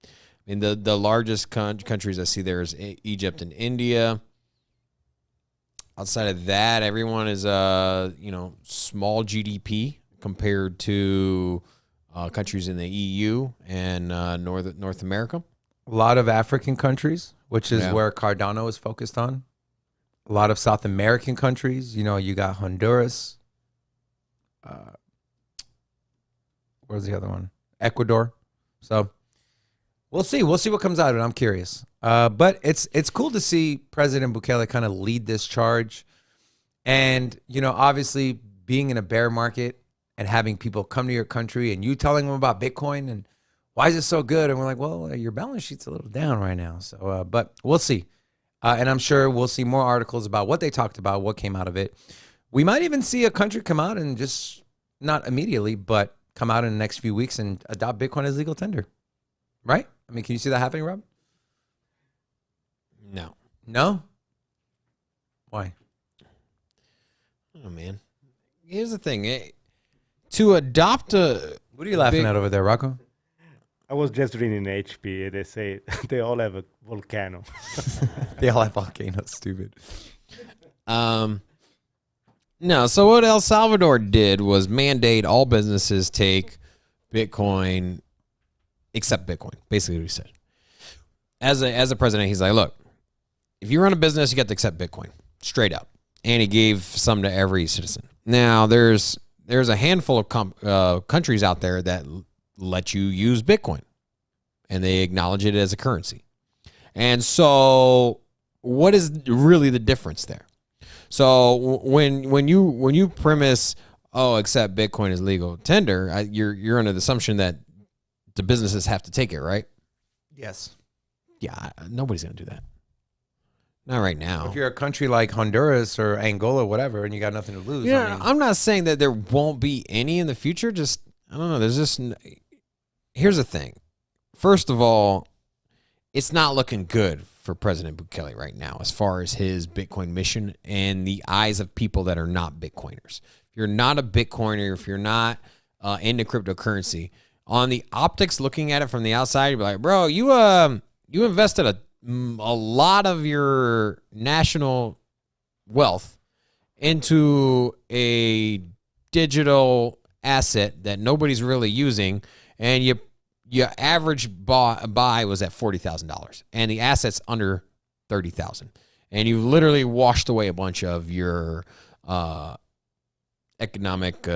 I mean, the largest countries I see there is Egypt and India. Outside of that, everyone is small GDP compared to countries in the EU and North America. A lot of African countries, which is where Cardano is focused on. A lot of South American countries. You got Honduras. Where's the other one? Ecuador. So we'll see. We'll see what comes out of it. I'm curious. But it's cool to see President Bukele kind of lead this charge. And, obviously being in a bear market and having people come to your country and you telling them about Bitcoin and why is it so good? And we're like, well, your balance sheet's a little down right now. So, but we'll see. And I'm sure we'll see more articles about what they talked about, what came out of it. We might even see a country come out and just, not immediately, but come out in the next few weeks and adopt Bitcoin as legal tender. Right? I mean, can you see that happening, Rob? No. No? Why? Oh, man. Here's the thing. To adopt a... What are you laughing at over there, Rocco? I was just reading HP. They say they all have a volcano. They all have volcanoes, stupid. No, so what El Salvador did was mandate all businesses take Bitcoin, except Bitcoin, basically what he said. As a president, he's like, look, if you run a business, you got to accept Bitcoin, straight up. And he gave some to every citizen. Now, there's a handful of countries out there that let you use Bitcoin, and they acknowledge it as a currency. And so what is really the difference there? So when you premise, except Bitcoin is legal tender, you're under the assumption that the businesses have to take it, right? Yes. Yeah, nobody's going to do that. Not right now. If you're a country like Honduras or Angola, whatever, and you got nothing to lose. Yeah, I'm not saying that there won't be any in the future. Just, I don't know. There's just, here's the thing. First of all, it's not looking good for President Bukele right now as far as his Bitcoin mission in the eyes of people that are not Bitcoiners. If you're not a Bitcoiner, if you're not into cryptocurrency, on the optics looking at it from the outside, you'd be like, bro, you invested a lot of your national wealth into a digital asset that nobody's really using, and your average buy was at $40,000, and the asset's under $30,000, and you've literally washed away a bunch of your economic.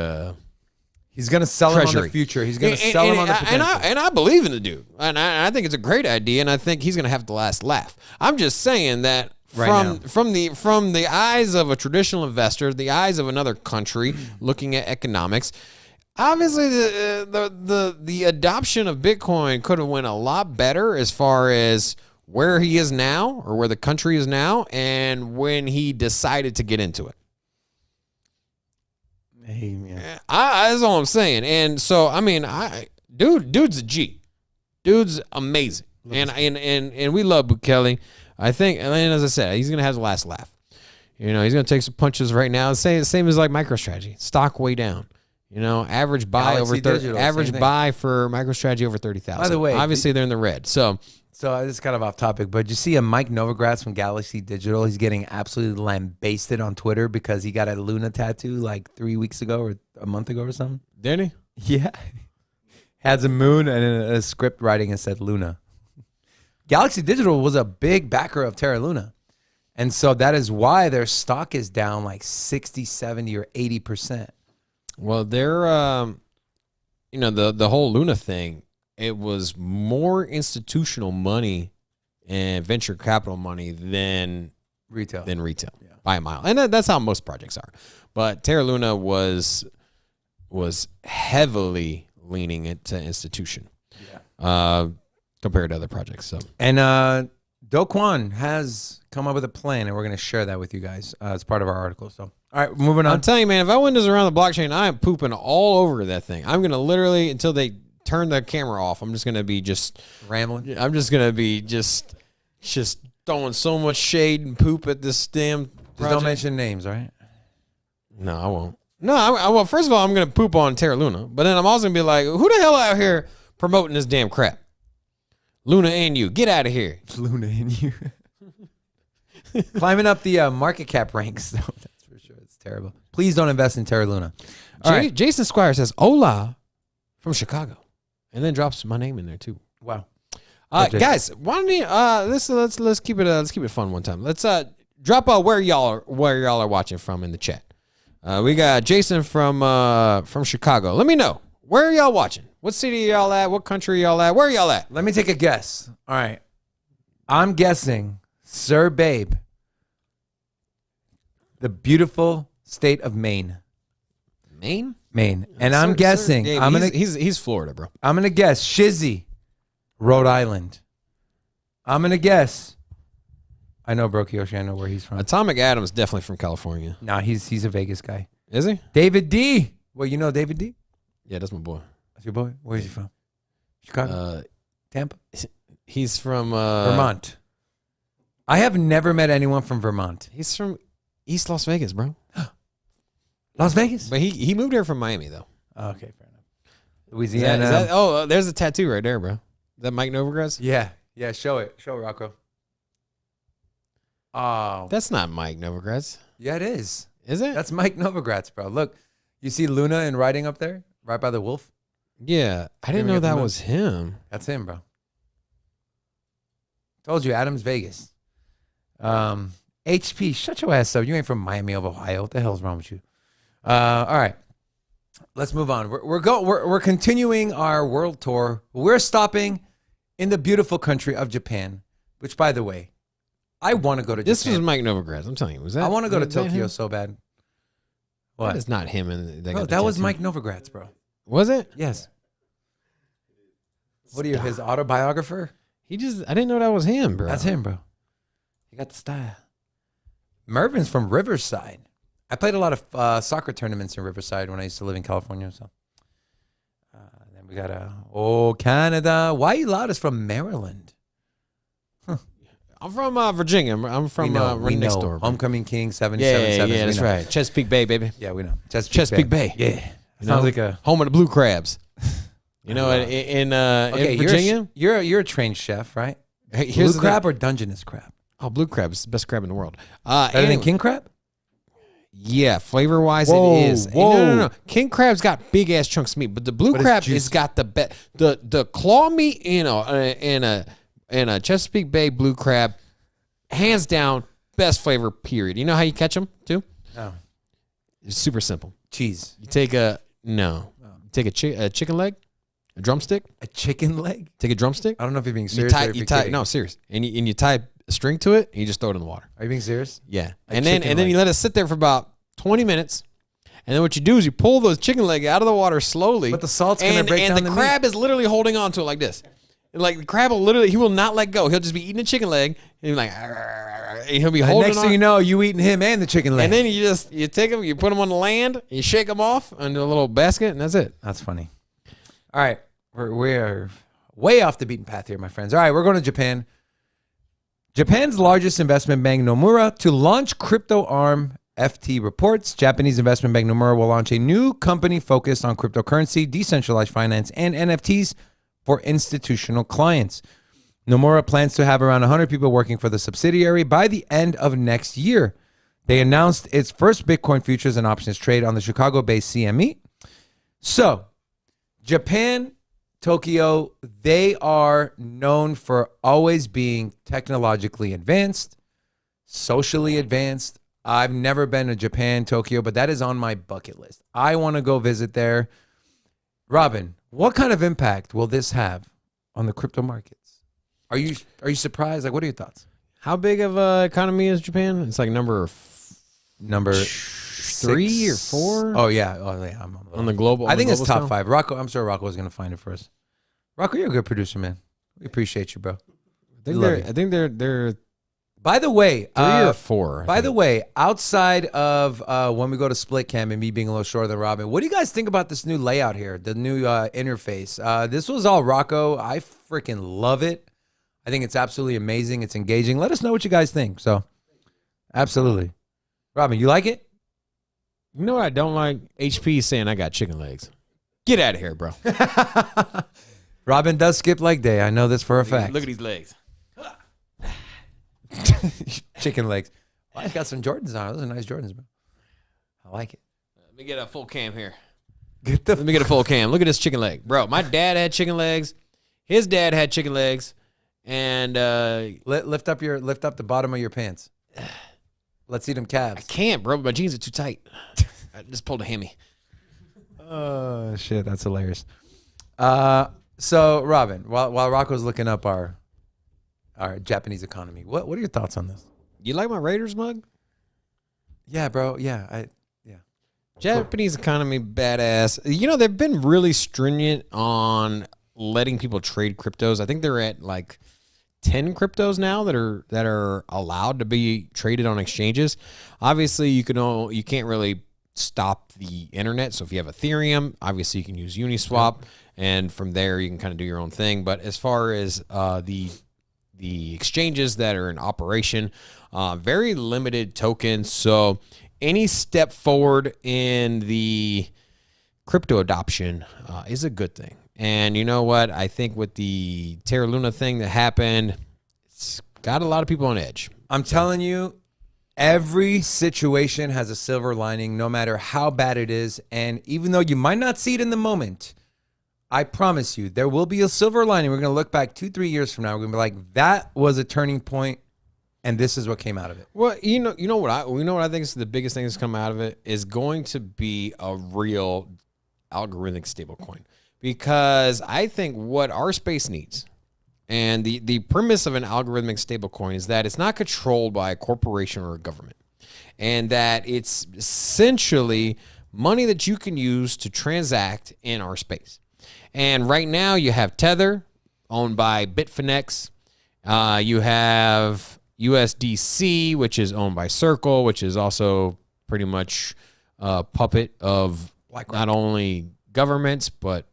He's going to sell treasury. him on the future. He's going to sell him on the potential. And I believe in the dude. And I think it's a great idea, and I think he's going to have the last laugh. I'm just saying that from the eyes of a traditional investor, the eyes of another country looking at economics, obviously the adoption of Bitcoin could have went a lot better as far as where he is now or where the country is now and when he decided to get into it. Amen. That's all I'm saying. And so, I mean, dude's a G. Dude's amazing. And we love Bukele. I think, and as I said, he's going to have the last laugh. He's going to take some punches right now. Same as like MicroStrategy. Stock way down. Average buy buy for MicroStrategy over 30,000. By the way, obviously they're in the red. So this is kind of off topic, but you see a Mike Novogratz from Galaxy Digital. He's getting absolutely lambasted on Twitter because he got a Luna tattoo like 3 weeks ago or a month ago or something. Did he? Yeah. Has a moon and a script writing and said Luna. Galaxy Digital was a big backer of Terra Luna. And so that is why their stock is down like 60, 70, or 80%. Well, they're, the whole Luna thing, it was more institutional money and venture capital money than retail. By a mile. And that's how most projects are. But Terra Luna was heavily leaning into institution compared to other projects. So and Do Kwon has come up with a plan, and we're going to share that with you guys as part of our article. So, all right, moving on. I'm telling you, man, if I win this around the blockchain, I am pooping all over that thing. I'm going to literally, until they turn the camera off, I'm just going to be just Rambling. I'm just going to be just throwing so much shade and poop at this damn Just project. don't mention names, all right? No, I won't. No, well, first of all, I'm going to poop on Terra Luna, but then I'm also going to be like, who the hell out here promoting this damn crap? Luna and you, get out of here. Luna and you. Climbing up the market cap ranks, though. That's for sure. It's terrible. Please don't invest in Terra Luna. All right. Jason Squire says, hola from Chicago, and then drops my name in there, too. Wow. Guys, why don't you, let's keep it fun one time. Let's drop where y'all are watching from in the chat. We got Jason from Chicago. Let me know, where are y'all watching? What city are y'all at? What country are y'all at? Where are y'all at? Let me take a guess. All right. I'm guessing Sir Babe, the beautiful state of Maine. Maine. And I'm guessing he's Florida, bro. I'm gonna guess Shizzy, Rhode Island. I'm gonna guess. I know Bro Kiyoshi, I know where he's from. Atomic Atom's definitely from California. Nah, he's a Vegas guy. Is he? David D. Well, you know David D? Yeah, that's my boy. That's your boy? Where's he from? Chicago? Tampa? He's from Vermont. I have never met anyone from Vermont. He's from East Las Vegas, bro. Las Vegas? But he moved here from Miami, though. Oh, okay, fair enough. Louisiana. There's a tattoo right there, bro. Is that Mike Novogratz? Yeah, show it. Show it, Rocco. Oh. That's not Mike Novogratz. Yeah, it is. Is it? That's Mike Novogratz, bro. Look, you see Luna in writing up there? Right by the wolf? Yeah. I didn't know that was him. That's him, bro. Told you, Adams, Vegas. HP, shut your ass up. You ain't from Miami of Ohio. What the hell's wrong with you? All right. Let's move on. We're continuing our world tour. We're stopping in the beautiful country of Japan, which, by the way, I want to go to Japan. This was Mike Novogratz. I'm telling you. Was that? I want to go to that Tokyo him? so bad. What? That is not him. That was Mike Novogratz, bro. Was it? Yes. What are you, his autobiographer? I didn't know that was him, bro. That's him, bro. He got the style. Mervin's from Riverside. I played a lot of soccer tournaments in Riverside when I used to live in California. So then we got Canada. Why you loud is from Maryland? I'm from Virginia. I'm from we next know. door. Bro. Homecoming King 777. Yeah, that's right. Chesapeake Bay, baby. Yeah, we know. Chesapeake Bay. Yeah. Sounds like a home of the blue crabs. You know, in Virginia, you're a trained chef, right? Here's blue crab or Dungeness crab? Oh, blue crab is the best crab in the world. Better than king crab? Yeah, flavor wise, it is. Whoa. No. King crab's got big ass chunks of meat, but the blue crab has got the best. The claw meat in a Chesapeake Bay blue crab, hands down, best flavor. Period. You know how you catch them too? Oh, it's super simple. Cheese. You take a chicken leg, a drumstick. A chicken leg? Take a drumstick. I don't know if you're being serious. No, serious. And you tie a string to it, and you just throw it in the water. Are you being serious? Yeah. And then you let it sit there for about 20 minutes. And then what you do is you pull the chicken leg out of the water slowly. But the salt's going to break down the meat. And the crab is literally holding on to it like this. Like the crab he will not let go. He'll just be eating a chicken leg. And he'll be like, and he'll be holding on. Next thing you know, you eating him and the chicken leg. And then you take them, you put them on the land, you shake them off into a little basket, and that's it. That's funny. All right. We're way off the beaten path here, my friends. All right, we're going to Japan. Japan's largest investment bank, Nomura, to launch crypto arm, FT reports. Japanese investment bank Nomura will launch a new company focused on cryptocurrency, decentralized finance, and NFTs for institutional clients. Nomura plans to have around 100 people working for the subsidiary by the end of next year. They announced its first Bitcoin futures and options trade on the Chicago-based CME. So, Japan, Tokyo, they are known for always being technologically advanced, socially advanced. I've never been to Japan, Tokyo, but that is on my bucket list. I want to go visit there. Robin, what kind of impact will this have on the crypto markets? Are you surprised? Like, what are your thoughts? How big of an economy is Japan? It's like number 3 or 4. Oh yeah, on the global. I think it's top scale? 5. Rocco, I'm sure Rocco is going to find it for us. Rocco, you're a good producer, man. We appreciate you, bro. I think they're By the way, 3 or 4. By the way, outside of when we go to split cam and me being a little shorter than Robin, what do you guys think about this new layout here, the new interface? This was all Rocco. I freaking love it. I think it's absolutely amazing. It's engaging. Let us know what you guys think. So, absolutely. Robin, you like it? You know what I don't like? HP saying I got chicken legs. Get out of here, bro. Robin does skip leg day. I know this for a fact. Look at these legs. Chicken legs. Well, I got some Jordans on. Those are nice Jordans, bro. I like it. Let me get a full cam here. Let me get a full cam. Look at this chicken leg. Bro, my dad had chicken legs. His dad had chicken legs. And lift up the bottom of your pants. Let's see them calves. I can't, bro. My jeans are too tight. I just pulled a hammy. Oh shit, that's hilarious. So Robin, while Rocco's looking up our Japanese economy, what are your thoughts on this? You like my Raiders mug? Yeah, bro. Yeah, Japanese economy, badass. You know, they've been really stringent on letting people trade cryptos. I think they're at like 10 cryptos now that are allowed to be traded on exchanges. Obviously, you can't really stop the internet. So if you have Ethereum, obviously you can use Uniswap, and from there you can kind of do your own thing. But as far as the exchanges that are in operation, very limited tokens. So any step forward in the crypto adoption is a good thing. And you know what? I think with the Terra Luna thing that happened, it's got a lot of people on edge. I'm telling you, every situation has a silver lining, no matter how bad it is. And even though you might not see it in the moment, I promise you, there will be a silver lining. We're going to look back 2-3 years from now. We're going to be like, that was a turning point, and this is what came out of it. Well, you know what I think is the biggest thing that's come out of it is going to be a real algorithmic stablecoin. Because I think what our space needs, and the premise of an algorithmic stablecoin is that it's not controlled by a corporation or a government, and that it's essentially money that you can use to transact in our space. And right now you have Tether, owned by Bitfinex. You have USDC, which is owned by Circle, which is also pretty much a puppet of not only governments, but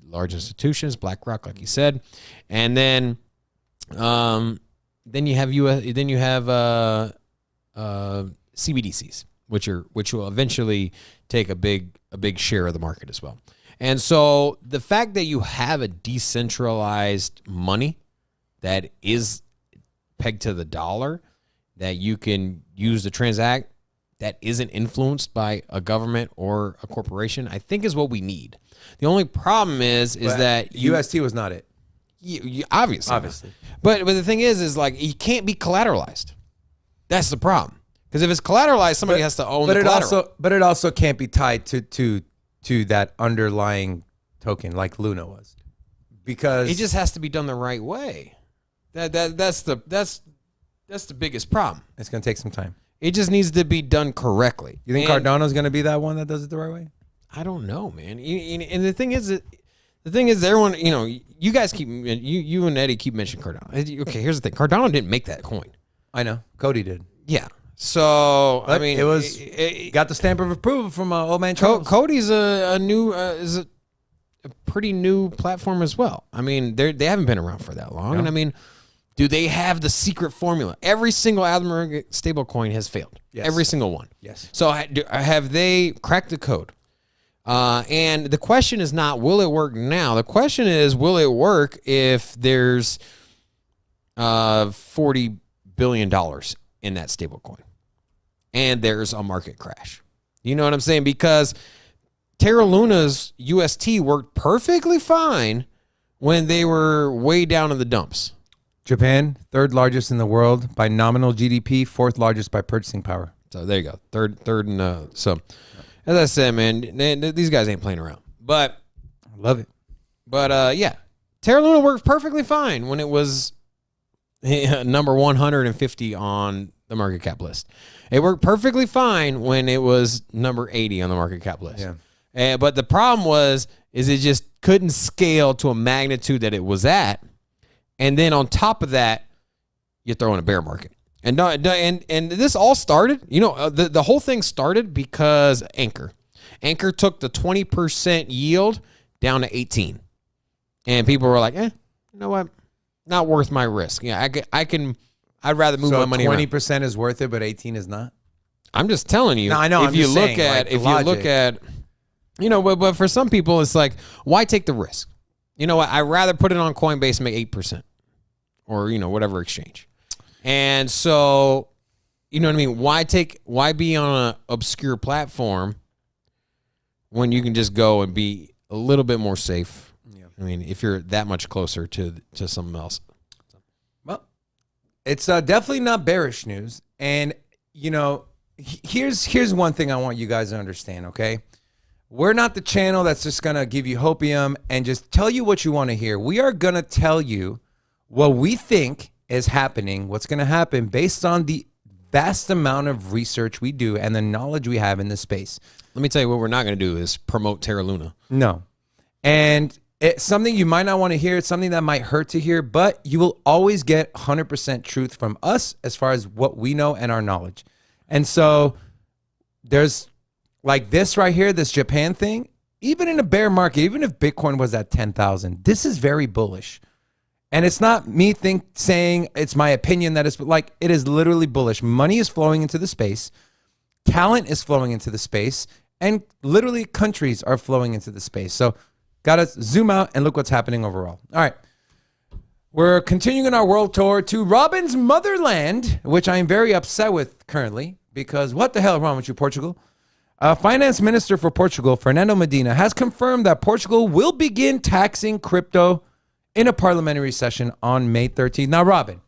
large institutions, BlackRock, like you said, and then you have CBDCs, which will eventually take a big share of the market as well. And so the fact that you have a decentralized money that is pegged to the dollar that you can use to transact that isn't influenced by a government or a corporation, I think is what we need. The only problem is that UST was not it. Obviously. But the thing is like it can't be collateralized. That's the problem. Because if it's collateralized, somebody has to own the collateral. But it also can't be tied to that underlying token like Luna was, because it just has to be done the right way. That's the biggest problem. It's going to take some time. It just needs to be done correctly. You think Cardano's going to be that one that does it the right way? I don't know, man. And the thing is, everyone, you guys you and Eddie keep mentioning Cardano. Okay, here's the thing. Cardano didn't make that coin. I know. Cody did. Yeah. So, but it was got the stamp of approval from old man Charles. Cody's a pretty new platform as well. I mean, they haven't been around for that long. No. And I mean, do they have the secret formula? Every single Algorithmic stablecoin has failed. Yes. Every single one. Yes. So have they cracked the code? And the question is not, will it work now? The question is, will it work if there's $40 billion in that stablecoin and there's a market crash? You know what I'm saying? Because Terra Luna's UST worked perfectly fine when they were way down in the dumps. Japan, third largest in the world by nominal GDP, fourth largest by purchasing power. So there you go. Third so as I said, man, these guys ain't playing around. But I love it. But yeah, Terra Luna worked perfectly fine when it was number 150 on the market cap list. It worked perfectly fine when it was number 80 on the market cap list. Yeah. But the problem is it just couldn't scale to a magnitude that it was at. And then on top of that, you throw in a bear market. And this all started, the whole thing started because Anchor took the 20% yield down to 18. And people were like, you know what? Not worth my risk. Yeah, I'd rather move my money around. 20% is worth it, but 18 is not? I'm just telling you. No, I know. If you look at, but for some people, it's like, why take the risk? You know what? I'd rather put it on Coinbase and make 8% or, whatever exchange. And so, you know what I mean? Why be on an obscure platform when you can just go and be a little bit more safe? Yeah. I mean, if you're that much closer to something else. Well, it's definitely not bearish news. And, here's one thing I want you guys to understand, okay? We're not the channel that's just going to give you hopium and just tell you what you want to hear. We are going to tell you what we think is happening, what's going to happen based on the vast amount of research we do and the knowledge we have in this space. Let me tell you what we're not going to do is promote Terra Luna. No. And it's something you might not want to hear. It's something that might hurt to hear, but you will always get 100% truth from us as far as what we know and our knowledge. And so there's like this right here, this Japan thing, even in a bear market, even if Bitcoin was at 10,000, this is very bullish. And it's not me saying it's my opinion that it's like, it is literally bullish. Money is flowing into the space. Talent is flowing into the space. And literally countries are flowing into the space. So got to zoom out and look what's happening overall. All right. We're continuing our world tour to Robin's motherland, which I am very upset with currently because what the hell is wrong with you, Portugal? Finance Minister for Portugal, Fernando Medina, has confirmed that Portugal will begin taxing crypto in a parliamentary session on May 13th. Now, Robin,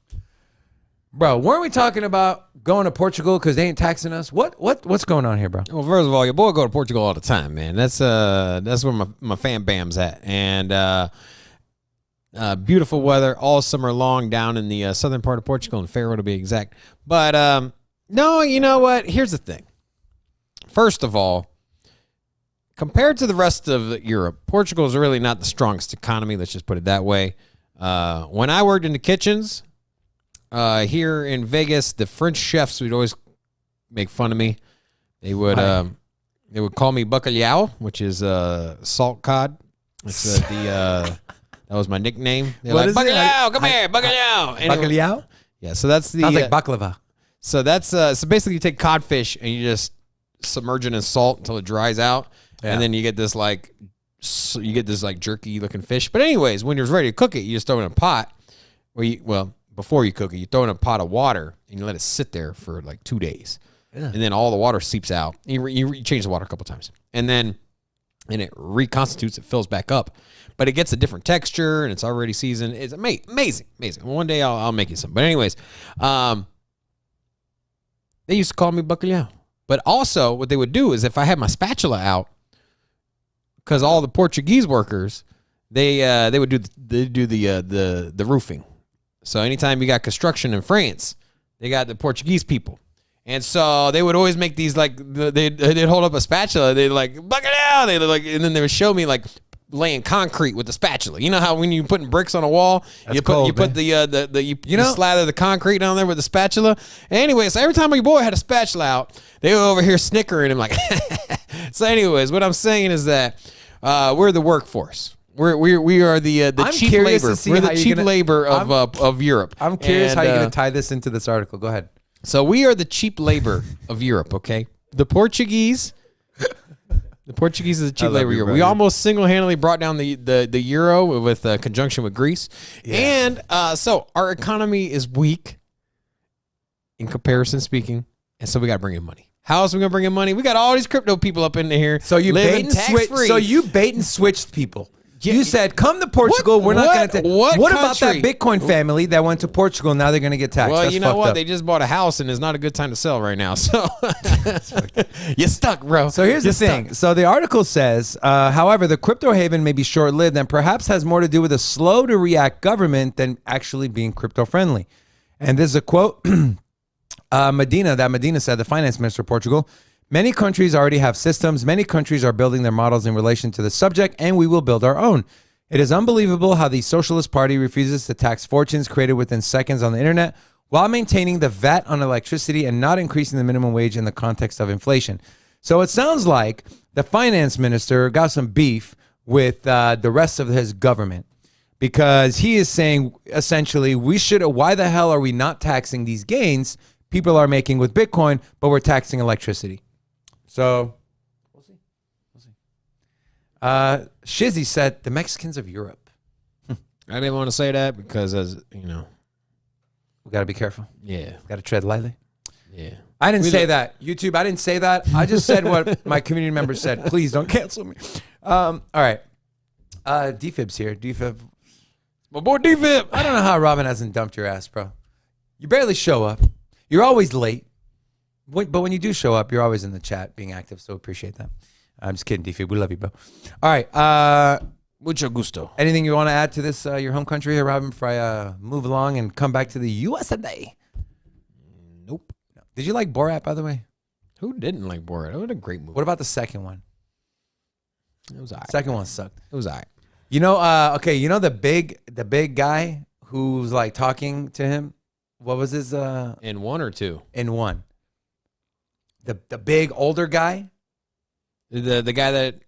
bro, weren't we talking about going to Portugal because they ain't taxing us? What's going on here, bro? Well, first of all, your boy go to Portugal all the time, man. That's where my fan bam's at, and beautiful weather all summer long down in the southern part of Portugal, in Faro to be exact. But no, you know what? Here's the thing. First of all, compared to the rest of Europe, Portugal is really not the strongest economy. Let's just put it that way. When I worked in the kitchens here in Vegas, the French chefs would always make fun of me. They would call me bacalhau, which is salt cod. It's that was my nickname. They're What like, is it? bacalhau, come here, bacalhau. Anyway, Bacalhau? yeah, so that's the Sounds like baklava. so that's so basically you take codfish and you just submerge it in salt until it dries out. Yeah. And then you get this like jerky looking fish. But anyways, when you're ready to cook it, you just throw it in a pot. Before you cook it, you throw it in a pot of water and you let it sit there for like 2 days. Yeah. And then all the water seeps out. You change the water a couple times. And it reconstitutes, it fills back up. But it gets a different texture and it's already seasoned. It's amazing. One day I'll make you some. But anyways, they used to call me bacalhau. But also what they would do is if I had my spatula out, because all the Portuguese workers, they would do the roofing. So anytime you got construction in France, they got the Portuguese people, and so they would always make these like they'd hold up a spatula, they'd like bacalhau, they like, and then they would show me like laying concrete with the spatula. You know how when you're putting bricks on a wall, you slather the concrete down there with the spatula. Anyways, so every time your boy had a spatula out, they were over here snickering and like. So anyways, what I'm saying is that we're the workforce. We are the cheap labor. We're the cheap labor of Europe. I'm curious how you're going to tie this into this article. Go ahead. So we are the cheap labor of Europe, okay? The Portuguese is the cheap labor of Europe. We almost single-handedly brought down the euro with conjunction with Greece. Yeah. And so our economy is weak in comparison speaking, and so we got to bring in money. How else are we going to bring in money? We got all these crypto people up in here. So you bait and switched people. You said, come to Portugal. We're not going to take. What about that Bitcoin family that went to Portugal? Now they're going to get taxed. Well, That's you know what? up. They just bought a house, and it's not a good time to sell right now. So you're stuck, bro. So here's the thing. So the article says, however, the crypto haven may be short-lived and perhaps has more to do with a slow-to-react government than actually being crypto-friendly. And this is a quote. Medina said, the finance minister of Portugal, many countries already have systems. Many countries are building their models in relation to the subject, and we will build our own. It is unbelievable how the Socialist Party refuses to tax fortunes created within seconds on the internet while maintaining the VAT on electricity and not increasing the minimum wage in the context of inflation. So it sounds like the finance minister got some beef with the rest of his government, because he is saying essentially why the hell are we not taxing these gains people are making with Bitcoin, but we're taxing electricity? So we'll see. Shizzy said the Mexicans of Europe. I didn't want to say that because, as you know, We got to be careful. yeah, Got to tread lightly. yeah. I didn't say that. YouTube, I didn't say that. I just said what my community members said. Please don't cancel me. All right. DFib's here. DFib. My boy DFib. I don't know how Robin hasn't dumped your ass, bro. You barely show up. You're always late. But when you do show up, you're always in the chat being active, so appreciate that. I'm just kidding, DFib. We love you, bro. All right. Mucho gusto. Anything you want to add to this, your home country here, Robin, before I move along and come back to the U.S. today? Nope. Did you like Borat, by the way? Who didn't like Borat? It was a great movie. What about the second one? It was all right. Second one sucked. It was all right. You know, the big guy who's like talking to him. What was his In one or two? in one? The big older guy, The guy that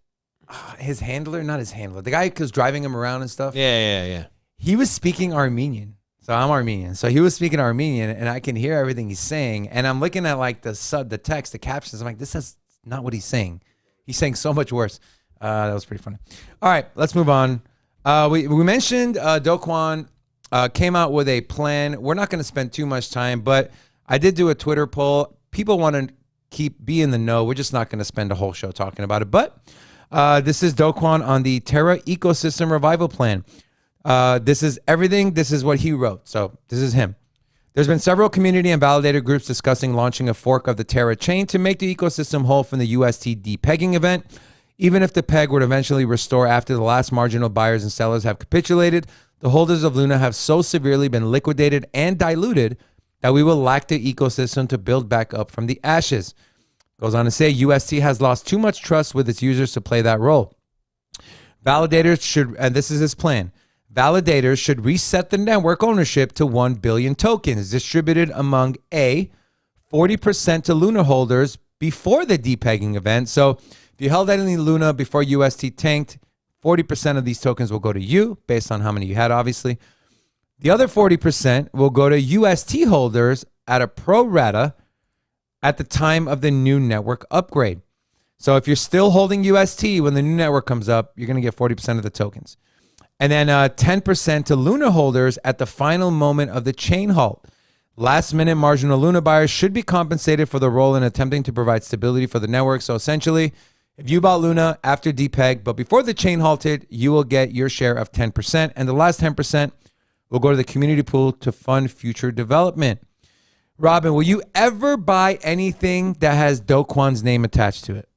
his handler, not his handler, the guy who's driving him around and stuff. yeah. He was speaking Armenian. So I'm Armenian. So he was speaking Armenian, and I can hear everything he's saying. And I'm looking at like the text, the captions. I'm like, this is not what he's saying. He's saying so much worse. That was pretty funny. All right, let's move on. We mentioned Do Kwon came out with a plan. We're not going to spend too much time, but I did do a Twitter poll. People want to be in the know. We're just not going to spend a whole show talking about it. But this is Do Kwon on the Terra Ecosystem Revival Plan. This is everything. This is what he wrote. So this is him. There's been several community and validator groups discussing launching a fork of the Terra chain to make the ecosystem whole from the UST depegging event. Even if the peg would eventually restore after the last marginal buyers and sellers have capitulated, the holders of Luna have so severely been liquidated and diluted that we will lack the ecosystem to build back up from the ashes. Goes on to say UST has lost too much trust with its users to play that role. Validators should, and this is his plan, validators should reset the network ownership to 1 billion tokens distributed among 40% to Luna holders before the depegging event. So if you held any Luna before UST tanked, 40% of these tokens will go to you based on how many you had, obviously. The other 40% will go to UST holders at a pro rata at the time of the new network upgrade. So if you're still holding UST when the new network comes up, you're going to get 40% of the tokens. And then 10% to Luna holders at the final moment of the chain halt. Last minute marginal Luna buyers should be compensated for the role in attempting to provide stability for the network. So essentially, if you bought Luna after depeg, but before the chain halted, you will get your share of 10%. And the last 10% will go to the community pool to fund future development. Robin, will you ever buy anything that has Do Kwon's name attached to it?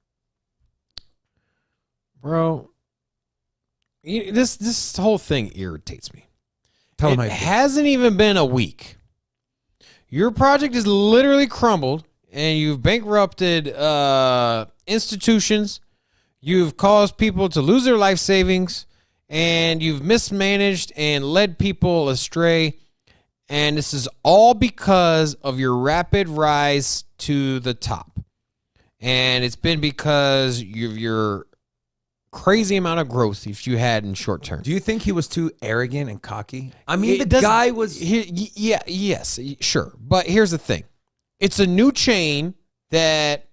Bro, this whole thing irritates me. Tell him It how you feel. hasn't even been a week. Your project is literally crumbled, and you've bankrupted institutions. You've caused people to lose their life savings, and you've mismanaged and led people astray. And this is all because of your rapid rise to the top. And it's been because of your crazy amount of growth if you had in short term. Do you think he was too arrogant and cocky? I mean, It the doesn't- guy was... Yes, sure. But here's the thing. It's a new chain that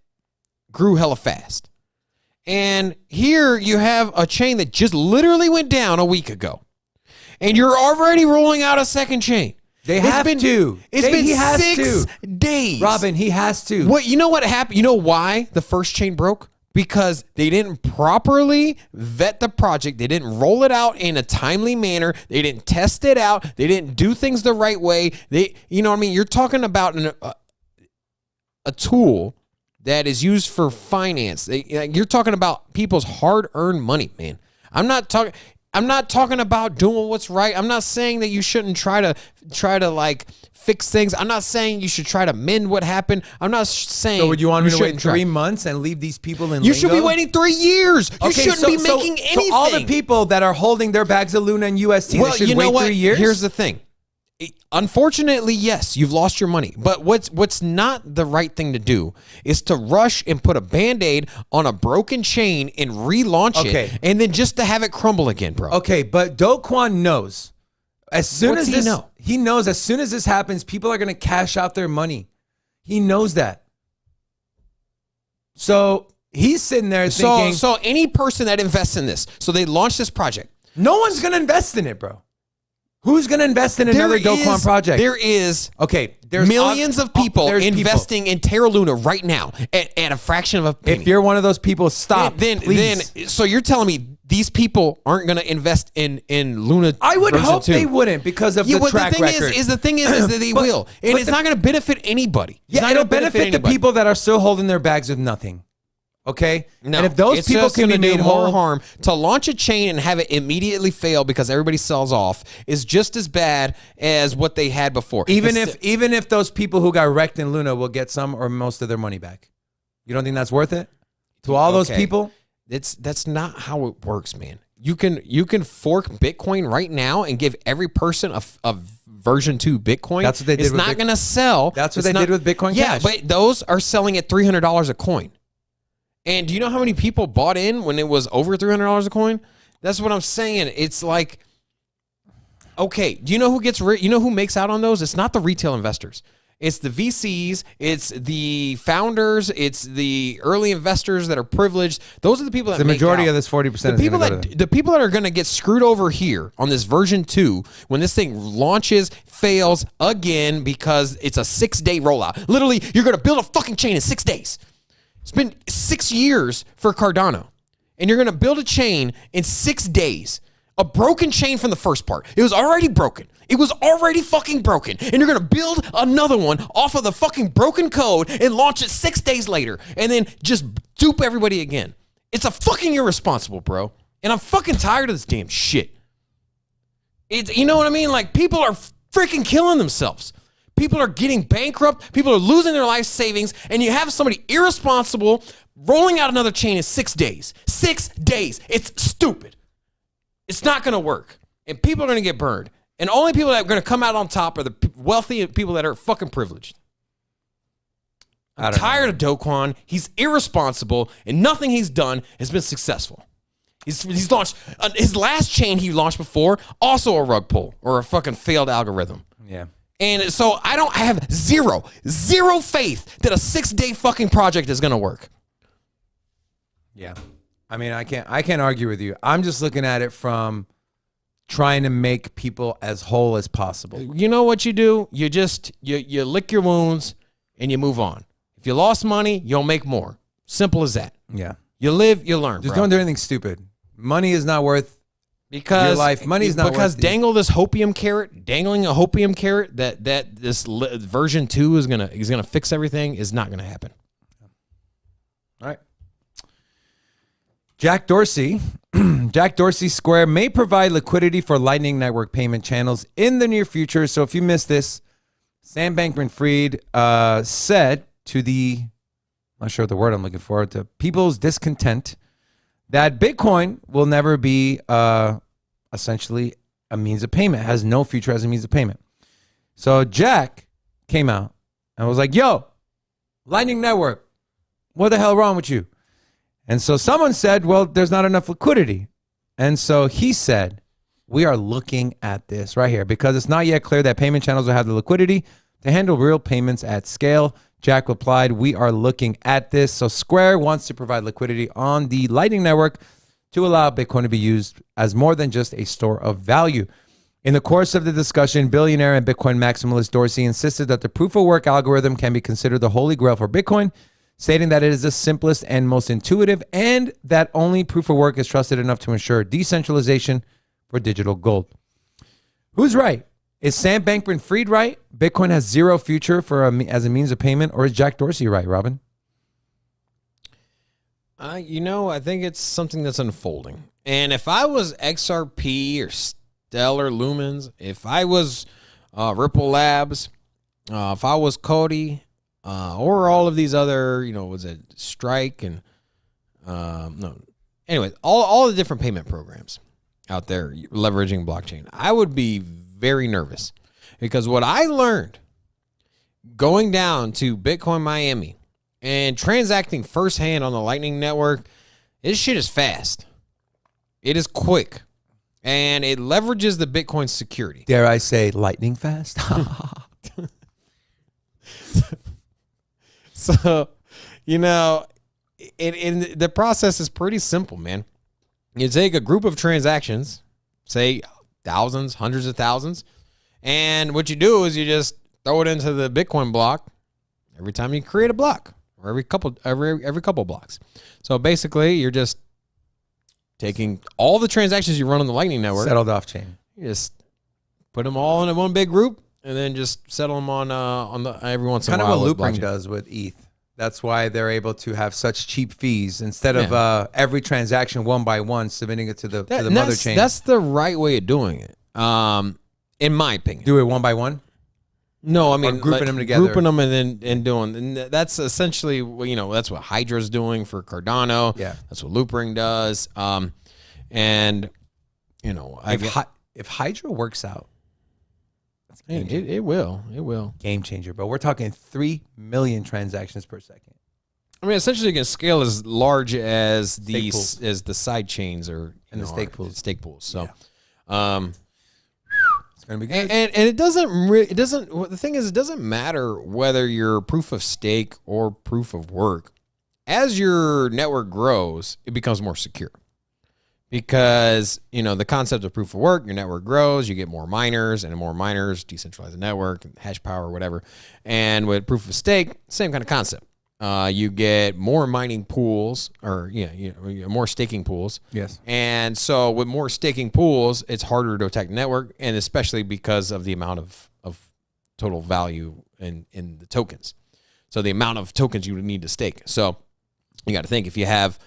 grew hella fast. And here you have a chain that just literally went down a week ago. And you're already rolling out a second chain. They have to. It's been He has 6 to. days. Robin, he has to. What, you know what happened? You know why the first chain broke? Because they didn't properly vet the project. They didn't roll it out in a timely manner. They didn't test it out. They didn't do things the right way. You know what I mean? You're talking about a tool that is used for finance. You're talking about people's hard-earned money, man. I'm not talking about doing what's right. I'm not saying that you shouldn't try to like fix things. I'm not saying you should try to mend what happened. I'm not saying. So would you want me to wait shouldn't try. 3 months and leave these people in You should be lingo? waiting 3 years. You shouldn't be making anything. So all the people that are holding their bags of Luna and UST, they should you know wait what? 3 years? Here's the thing. Unfortunately, yes, you've lost your money. But what's not the right thing to do is to rush and put a Band-Aid on a broken chain and relaunch it, and then just to have it crumble again, bro. Okay, but Do Kwon knows. As soon What's as he this, know? he knows as soon as this happens, people are going to cash out their money. He knows that. So he's sitting there thinking, So any person that invests in this, so they launch this project. no one's going to invest in it, bro. Who's going to invest in another Do Kwon project? There is there's millions of people there's investing in Terra Luna right now at a fraction of a penny. If you're one of those people, stop. Please. So you're telling me these people aren't going to invest in Luna? I would version hope 2? they wouldn't because of the track record. The thing is that they will, and it's not going to benefit anybody. It's not it'll gonna benefit the anybody. people that are still holding their bags with nothing. Okay? No, and if those it's people just can be gonna do made more whole, harm to launch a chain and have it immediately fail because everybody sells off is just as bad as what they had before. even if those people who got wrecked in Luna will get some or most of their money back, you don't think that's worth it to all those people? That's not how it works, man. You can fork Bitcoin right now and give every person a version 2 Bitcoin. That's what they did. It's not going to sell. That's what they did with Bitcoin Cash. Yeah, but those are selling at $300 a coin. And do you know how many people bought in when it was over $300 a coin? That's what I'm saying. It's like, okay, do you know who gets you know who makes out on those? It's not the retail investors. It's the VCs, it's the founders, it's the early investors that are privileged. Those are the people that the make majority out. of this 40%. The people that are going to get screwed over here on this version 2 when this thing launches, fails again because it's a 6-day rollout. Literally, you're going to build a fucking chain in 6 days. It's been 6 years for Cardano, and you're going to build a chain in 6 days. A broken chain from the first part. It was already broken. It was already fucking broken. And you're going to build another one off of the fucking broken code and launch it 6 days later and then just dupe everybody again. It's a fucking irresponsible, bro. And I'm fucking tired of this damn shit. It's, you know what I mean? Like, people are freaking killing themselves. People are getting bankrupt. People are losing their life savings. And you have somebody irresponsible rolling out another chain in 6 days. 6 days. It's stupid. It's not going to work. And people are going to get burned. And only people that are going to come out on top are the wealthy people that are fucking privileged. I'm tired of Do Kwon. He's irresponsible, and nothing he's done has been successful. He's launched his last chain he launched before, also a rug pull or a fucking failed algorithm. Yeah. And so I don't have zero faith that a 6-day fucking project is going to work. Yeah. I mean, I can't argue with you. I'm just looking at it from trying to make people as whole as possible. You know what you do? You just you lick your wounds and you move on. If you lost money, you'll make more. Simple as that. Yeah. You live, you learn. Just bro. don't do anything stupid. Money is not worth because your life. Money is not because worth dangling a hopium carrot that this version 2 is gonna fix everything is not gonna happen. All right. Jack Dorsey Square may provide liquidity for Lightning Network payment channels in the near future. So if you missed this, Sam Bankman-Fried said to the, I'm not sure the word I'm looking for, to people's discontent, that Bitcoin will never be essentially a means of payment, has no future as a means of payment. So Jack came out and was like, yo, Lightning Network, what the hell wrong with you? And so someone said, well, there's not enough liquidity. And so he said, we are looking at this right here because it's not yet clear that payment channels will have the liquidity to handle real payments at scale. Jack replied, we are looking at this. So Square wants to provide liquidity on the Lightning Network to allow Bitcoin to be used as more than just a store of value. In the course of the discussion, billionaire and Bitcoin maximalist Dorsey insisted that the proof of work algorithm can be considered the holy grail for Bitcoin, stating that it is the simplest and most intuitive and that only proof of work is trusted enough to ensure decentralization for digital gold. Who's right? Is Sam Bankman-Fried right? Bitcoin has zero future as a means of payment, or is Jack Dorsey right, Robin? I think it's something that's unfolding. And if I was XRP or Stellar Lumens, if I was Ripple Labs, if I was Cody, or all of these other, was it Strike and anyway, all the different payment programs out there leveraging blockchain, I would be very nervous Because what I learned going down to Bitcoin Miami and transacting firsthand on the Lightning Network, this shit is fast. It is quick. And it leverages the Bitcoin security. Dare I say lightning fast? So, you know, the process is pretty simple, man. You take a group of transactions, say thousands, hundreds of thousands, and what you do is you just throw it into the Bitcoin block every time you create a block, or every couple blocks. So basically, you're just taking all the transactions you run on the Lightning Network, Settled off chain. you just put them all into one big group, and then just settle them on the every once in a Kind of while. what with Loopring blockchain. does with ETH. That's why they're able to have such cheap fees instead of every transaction one by one submitting it to the mother chain. That's the right way of doing it, in my opinion. Do it one by one. No, I mean grouping them together. grouping them, and doing. And that's essentially, you know, that's what Hydra's doing for Cardano. Yeah. That's what Loopring does. And you know, If Hydra works out, it will. game changer. But we're talking 3 million transactions per second. I mean, essentially, you can scale as large as Stake pools. as the side chains or And the stake pools. Stake pools. So, It's gonna be good. and it doesn't. The thing is, it doesn't matter whether you're proof of stake or proof of work. As your network grows, it becomes more secure. Because, you know, the concept of proof of work, your network grows, you get more miners, and more miners decentralize the network, hash power, whatever. And with proof of stake, same kind of concept. You get more mining pools, or more staking pools. Yes. And so with more staking pools, it's harder to attack the network, and especially because of the amount of total value in the tokens. So the amount of tokens you would need to stake. So you got to think, if you have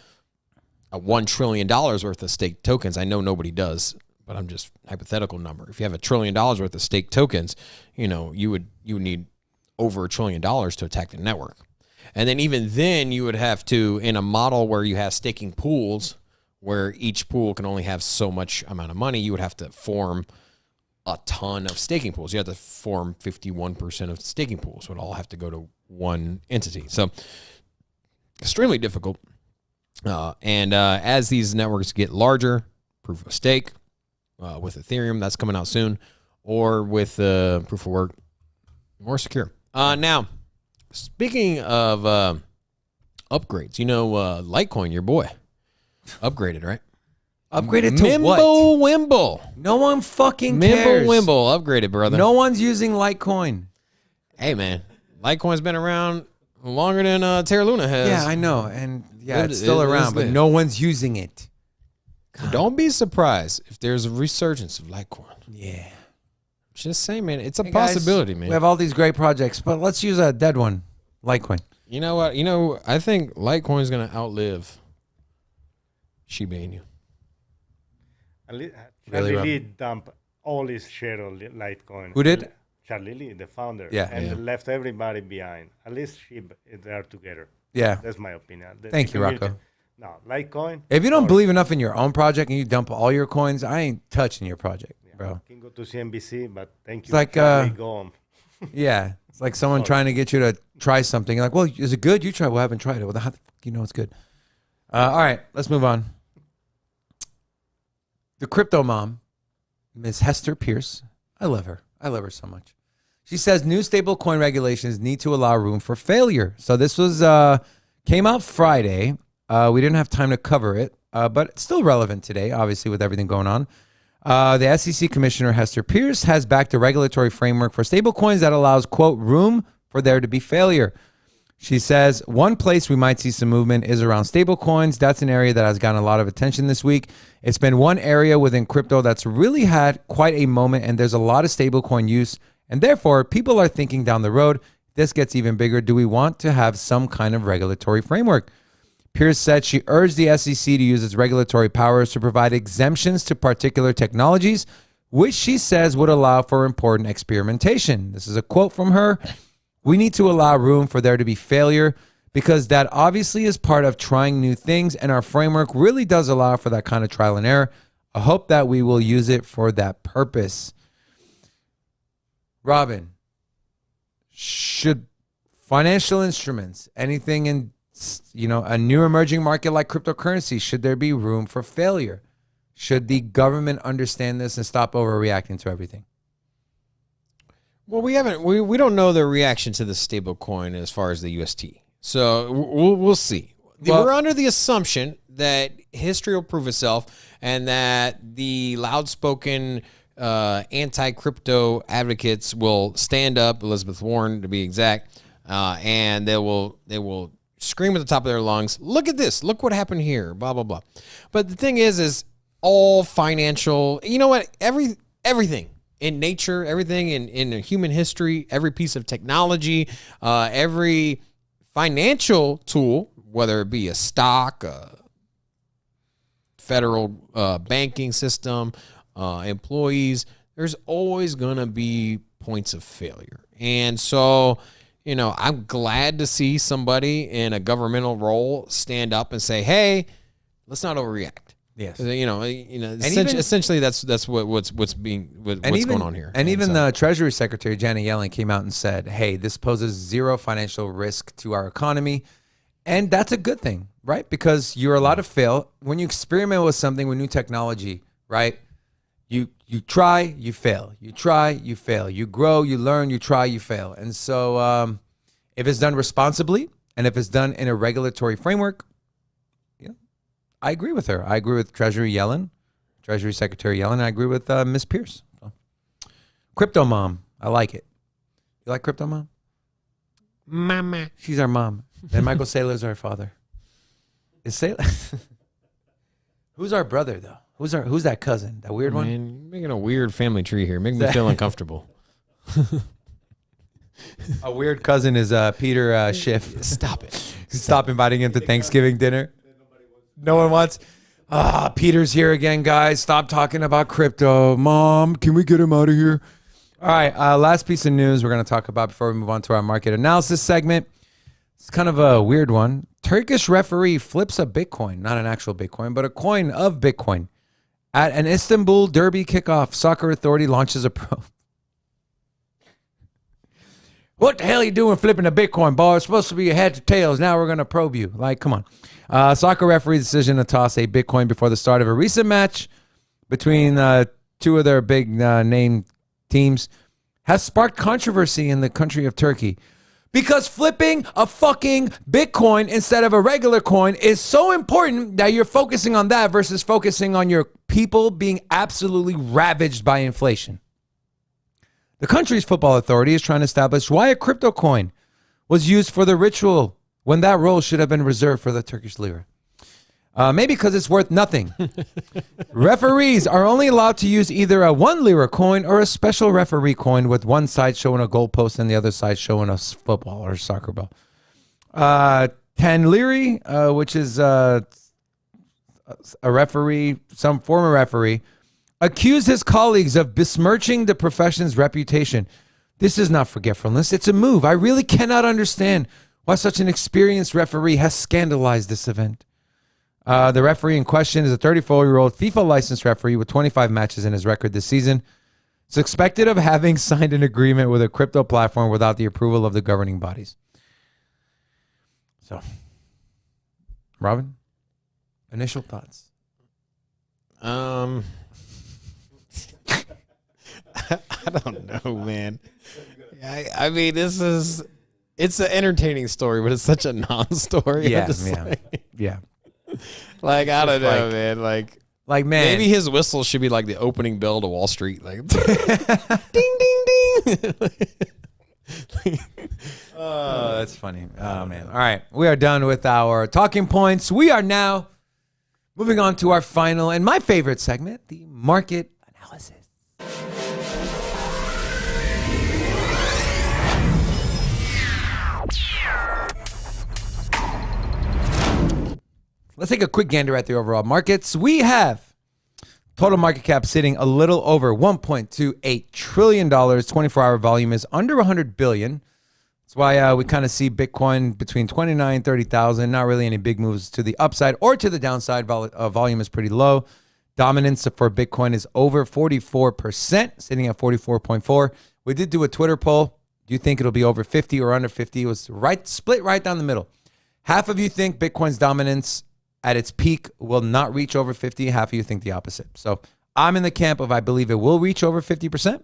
a $1 trillion worth of staked tokens, I know nobody does, but I'm just hypothetical number. If you have $1 trillion worth of staked tokens, you know, you would need over $1 trillion to attack the network. And then even then you would have to, in a model where you have staking pools, where each pool can only have so much amount of money, you would have to form a ton of staking pools. You have to form 51% of staking pools would all have to go to one entity. So extremely difficult. And as these networks get larger, proof of stake with Ethereum, that's coming out soon, or with proof of work, more secure. Now, speaking of upgrades, you know, Litecoin, your boy, upgraded, right? Upgraded to Mimble what? Wimble. No one fucking cares. Mimble Wimble upgraded, brother. No one's using Litecoin. Hey, man. Litecoin's been around longer than Terra Luna has. Yeah, I know. And yeah, it's It still is around, but lit. no one's using it. So don't be surprised if there's a resurgence of Litecoin. Yeah. Just saying, man. It's a Hey, guys, possibility, man. We have all these great projects, but let's use a dead one, Litecoin. You know what? I think Litecoin's going to outlive Shiba Inu. Really, Charlie Rob? Lee dumped all his share of Litecoin. Who did? Charlie Lee, the founder. Yeah. And Yeah. left everybody behind. At least they are together. Yeah. That's my opinion. Thank you, community- Rocco. No, Litecoin. If you don't or- believe enough in your own project and you dump all your coins, I ain't touching your project, bro. You can go to CNBC, but thank you. like, Charlie, go on. Yeah. It's like someone trying to get you to try something. You're like, well, is it good? You try. Well, I haven't tried it. Well, how the fuck you know it's good? All right, let's move on. The crypto mom, Ms. Hester Pierce. I love her. I love her so much. She says new stablecoin regulations need to allow room for failure. So this was came out Friday. We didn't have time to cover it, but it's still relevant today, obviously, with everything going on. The SEC Commissioner Hester Pierce has backed a regulatory framework for stablecoins that allows, quote, room for there to be failure. She says one place we might see some movement is around stablecoins. That's an area that has gotten a lot of attention this week. It's been one area within crypto that's really had quite a moment, and there's a lot of stablecoin use. And therefore, people are thinking down the road, this gets even bigger. Do we want to have some kind of regulatory framework? Pierce said she urged the SEC to use its regulatory powers to provide exemptions to particular technologies, which she says would allow for important experimentation. This is a quote from her. We need to allow room for there to be failure because that obviously is part of trying new things, and our framework really does allow for that kind of trial and error. I hope that we will use it for that purpose. Robin, should financial instruments, anything in a new emerging market like cryptocurrency, should there be room for failure? Should the government understand this and stop overreacting to everything? Well, we don't know the reaction to the stable coin as far as the UST. So we'll see. Well, we're under the assumption that history will prove itself and that the loudspoken anti-crypto advocates will stand up, Elizabeth Warren to be exact, and they will scream at the top of their lungs, look at this, look what happened here, blah, blah, blah. But the thing is all financial, you know what, everything in nature, everything in human history, every piece of technology, every financial tool, whether it be a stock, a federal banking system, employees, there's always going to be points of failure. And so, I'm glad to see somebody in a governmental role stand up and say, hey, let's not overreact. Yes. Essentially that's what's going on here. And even the Treasury Secretary, Janet Yellen, came out and said, hey, this poses zero financial risk to our economy. And that's a good thing, right? Because you're allowed to fail. When you experiment with something, with new technology, right? You try, you fail. You try, you fail. You grow, you learn, you try, you fail. And so if it's done responsibly and if it's done in a regulatory framework, I agree with her. I agree with Treasury Secretary Yellen. I agree with Ms. Pierce. So. Crypto mom. I like it. You like crypto mom? Mama. She's our mom. And Michael Saylor's our father. Is Saylor? Who's our brother, though? Who's that cousin? That weird one? Man, you're making a weird family tree here. Make me feel uncomfortable. A weird cousin is Peter Schiff. Stop it. Stop inviting him to Thanksgiving dinner. No one wants. Peter's here again, guys. Stop talking about crypto. Mom, can we get him out of here? All right, last piece of news we're going to talk about before we move on to our market analysis segment. It's kind of a weird one. Turkish referee flips a Bitcoin, not an actual Bitcoin, but a coin of Bitcoin. At an Istanbul Derby kickoff, soccer authority launches a probe. What the hell are you doing flipping a Bitcoin, ball? It's supposed to be a heads or tails. Now we're going to probe you. Like, come on. Soccer referee's decision to toss a Bitcoin before the start of a recent match between two of their big name teams has sparked controversy in the country of Turkey. Because flipping a fucking Bitcoin instead of a regular coin is so important that you're focusing on that versus focusing on your people being absolutely ravaged by inflation. The country's football authority is trying to establish why a crypto coin was used for the ritual when that role should have been reserved for the Turkish lira. Maybe because it's worth nothing. Referees are only allowed to use either a 1 lira coin or a special referee coin with one side showing a goalpost and the other side showing a football or soccer ball. 10 liri, which is a referee, some former referee, accused his colleagues of besmirching the profession's reputation. This is not forgetfulness. It's a move. I really cannot understand why such an experienced referee has scandalized this event. The referee in question is a 34-year-old FIFA licensed referee with 25 matches in his record this season. It's expected of having signed an agreement with a crypto platform without the approval of the governing bodies. So, Robin, initial thoughts? I don't know, man. I mean, it's an entertaining story, but it's such a non-story. Yeah. Like, I don't know, man. Like, man. Maybe his whistle should be like the opening bell to Wall Street. Like, ding, ding, ding. Oh, that's funny. Oh, man. All right. We are done with our talking points. We are now moving on to our final and my favorite segment, the market analysis. Let's take a quick gander at the overall markets. We have total market cap sitting a little over $1.28 trillion. 24-hour volume is under 100 billion. That's why we kind of see Bitcoin between 29 and 30,000. Not really any big moves to the upside or to the downside. Volume is pretty low. Dominance for Bitcoin is over 44%, sitting at 44.4, We did do a Twitter poll. Do you think it'll be over 50 or under 50? It was split right down the middle. Half of you think Bitcoin's dominance at its peak will not reach over 50. Half of you think the opposite. So I'm in the camp of I believe it will reach over 50%.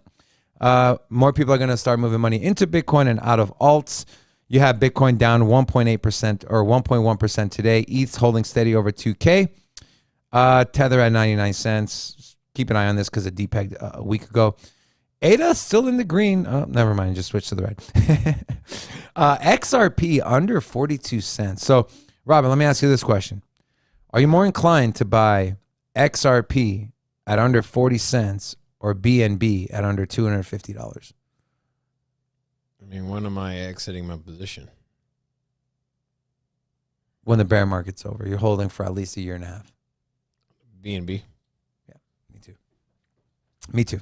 More people are going to start moving money into Bitcoin and out of alts. You have Bitcoin down 1.8% or 1.1% today. ETH's holding steady over 2K. Tether at 99 cents. Keep an eye on this because it depegged a week ago. ADA still in the green. Oh, never mind. Just switch to the red. XRP under 42 cents. So, Robin, let me ask you this question. Are you more inclined to buy XRP at under 40 cents or BNB at under $250? I mean, when am I exiting my position? When the bear market's over. You're holding for at least a year and a half. BNB. Yeah, me too. Me too.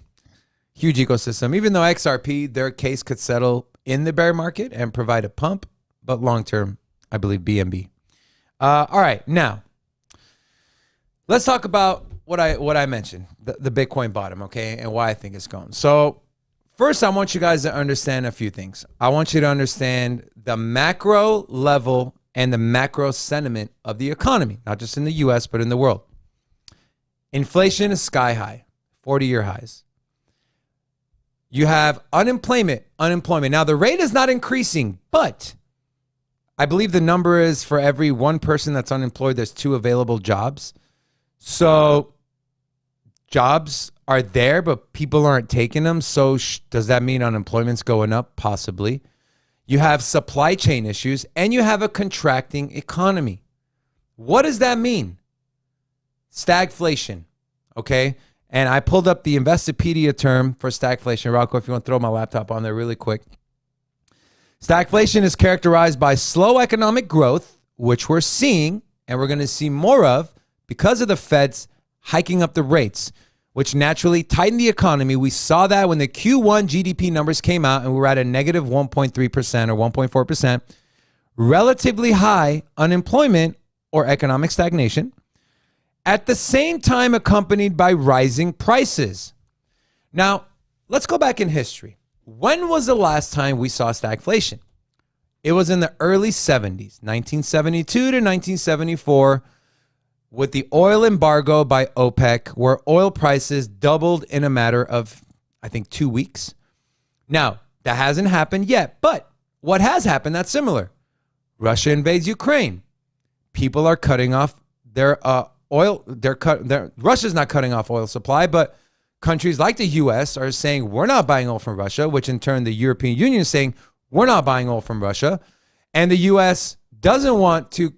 Huge ecosystem. Even though XRP, their case could settle in the bear market and provide a pump, but long term, I believe BNB. All right, now let's talk about what I mentioned, the Bitcoin bottom, okay, and why I think it's going. So first, I want you guys to understand a few things. I want you to understand the macro level and the macro sentiment of the economy, not just in the U.S., but in the world. Inflation is sky high, 40-year highs. You have unemployment. Now, the rate is not increasing, but I believe the number is for every one person that's unemployed, there's 2 available jobs. So jobs are there, but people aren't taking them. So does that mean unemployment's going up? Possibly. You have supply chain issues, and you have a contracting economy. What does that mean? Stagflation, okay? And I pulled up the Investopedia term for stagflation. Rocco, if you want to throw my laptop on there really quick. Stagflation is characterized by slow economic growth, which we're seeing, and we're going to see more of because of the Fed's hiking up the rates, which naturally tightened the economy. We saw that when the Q1 GDP numbers came out and we were at a negative 1.3% or 1.4%. Relatively high unemployment or economic stagnation. At the same time accompanied by rising prices. Now, let's go back in history. When was the last time we saw stagflation? It was in the early 70s, 1972 to 1974, with the oil embargo by OPEC, where oil prices doubled in a matter of, I think, 2 weeks. Now, that hasn't happened yet, but what has happened that's similar? Russia invades Ukraine. People are cutting off their oil. Russia's not cutting off oil supply, but countries like the U.S. are saying we're not buying oil from Russia, which in turn the European Union is saying we're not buying oil from Russia, and the U.S. doesn't want to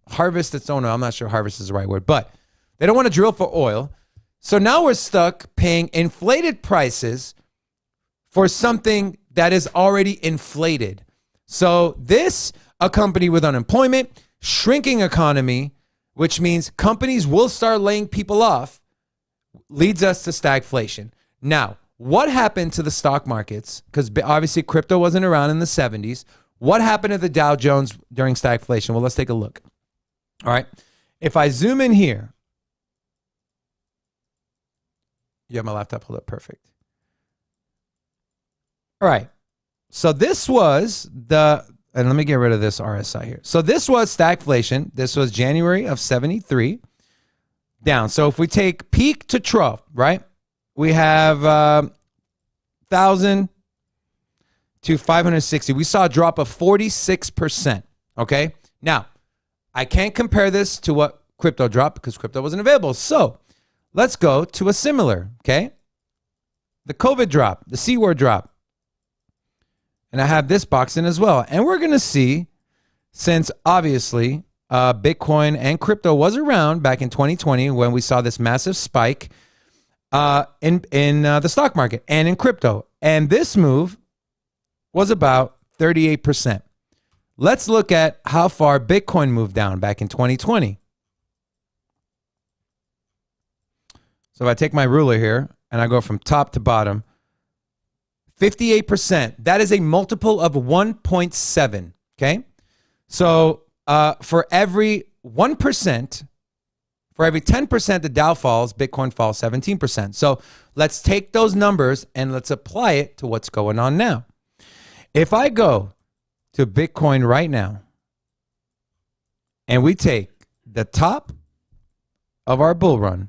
harvest its own oil. I'm not sure harvest is the right word, but they don't want to drill for oil. So now we're stuck paying inflated prices for something that is already inflated. So this, accompanied with unemployment, shrinking economy, which means companies will start laying people off, leads us to stagflation. Now, what happened to the stock markets? Because obviously crypto wasn't around in the 70s. What happened to the Dow Jones during stagflation? Well, let's take a look. All right. If I zoom in here, you have my laptop pulled up. Perfect. All right. So this was and let me get rid of this RSI here. So this was stagflation. This was January of 73 down. So if we take peak to trough, right, we have 1,000 to 560. We saw a drop of 46%. Okay. Now, I can't compare this to what crypto dropped because crypto wasn't available. So let's go to a similar, okay? The COVID drop, the C word drop. And I have this box in as well. And we're going to see, since obviously Bitcoin and crypto was around back in 2020 when we saw this massive spike in the stock market and in crypto. And this move was about 38%. Let's look at how far Bitcoin moved down back in 2020. So if I take my ruler here and I go from top to bottom, 58%. That is a multiple of 1.7. Okay. So for every 1%, For every 10% the Dow falls, Bitcoin falls 17%. So let's take those numbers and let's apply it to what's going on now. If I go to Bitcoin right now and we take the top of our bull run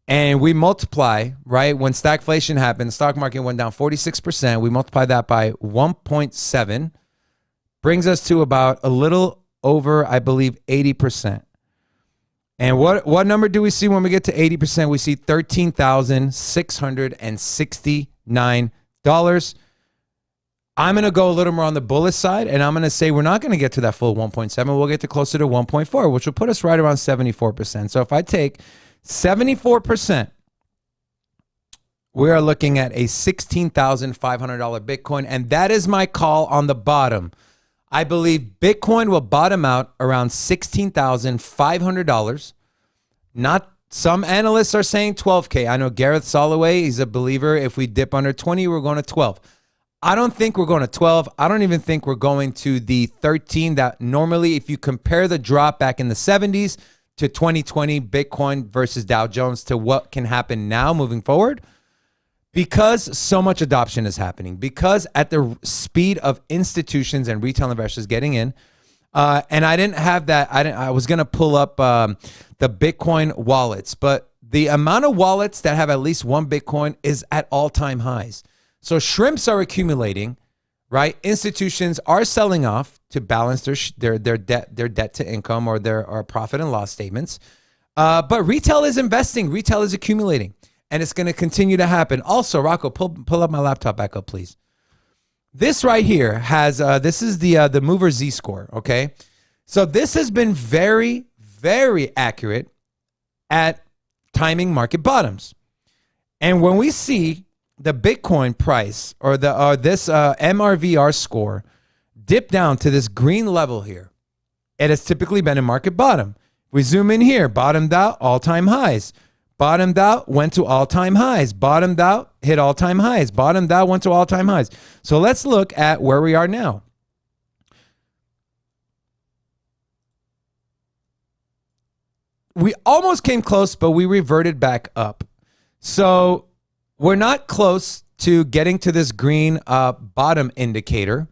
and we multiply, right, when stagflation happened, the stock market went down 46%. We multiply that by 1.7, brings us to about a little over, I believe, 80%. And what number do we see when we get to 80%? We see $13,669. I'm going to go a little more on the bullish side, and I'm going to say we're not going to get to that full 1.7. We'll get to closer to 1.4, which will put us right around 74%. So if I take 74%, we are looking at a $16,500 Bitcoin, and that is my call on the bottom. I believe Bitcoin will bottom out around $16,500. Not some analysts are saying 12K. I know Gareth Soloway, he's a believer. If we dip under 20, we're going to 12. I don't think we're going to 12. I don't even think we're going to the 13 that normally, if you compare the drop back in the 70s to 2020 Bitcoin versus Dow Jones to what can happen now moving forward, because so much adoption is happening, because at the speed of institutions and retail investors getting in, and I didn't have that. I was going to pull up the Bitcoin wallets, but the amount of wallets that have at least one Bitcoin is at all-time highs. So shrimps are accumulating, right? Institutions are selling off to balance their debt to income or their profit and loss statements. But retail is investing, retail is accumulating. And it's going to continue to happen. Also, Rocco, pull up my laptop back up, please. This right here has, this is the Mover Z-score, okay? So this has been very, very accurate at timing market bottoms. And when we see the Bitcoin price or this MRVR score dip down to this green level here, it has typically been a market bottom. We zoom in here, bottomed out, all-time highs. Bottomed out, went to all-time highs. Bottomed out, hit all-time highs. Bottomed out, went to all-time highs. So let's look at where we are now. We almost came close, but we reverted back up. So we're not close to getting to this green bottom indicator.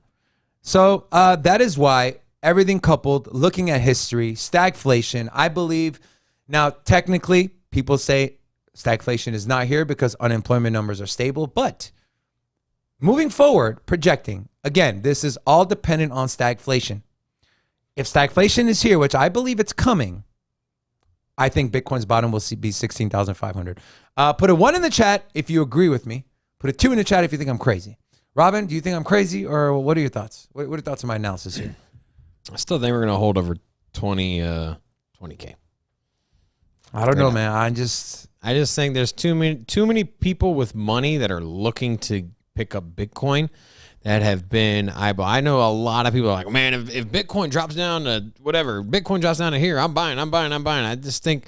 So that is why everything coupled, looking at history, stagflation, I believe. Now, technically, people say stagflation is not here because unemployment numbers are stable. But moving forward, projecting, again, this is all dependent on stagflation. If stagflation is here, which I believe it's coming, I think Bitcoin's bottom will be 16,500. Put a 1 in the chat if you agree with me. Put a 2 in the chat if you think I'm crazy. Robin, do you think I'm crazy, or what are your thoughts? What are your thoughts on my analysis here? I still think we're going to hold over 20K. I don't know, man. I just think there's too many people with money that are looking to pick up Bitcoin that have been eyeball. I know a lot of people are like, man, if Bitcoin drops down to whatever, Bitcoin drops down to here, I'm buying. I just think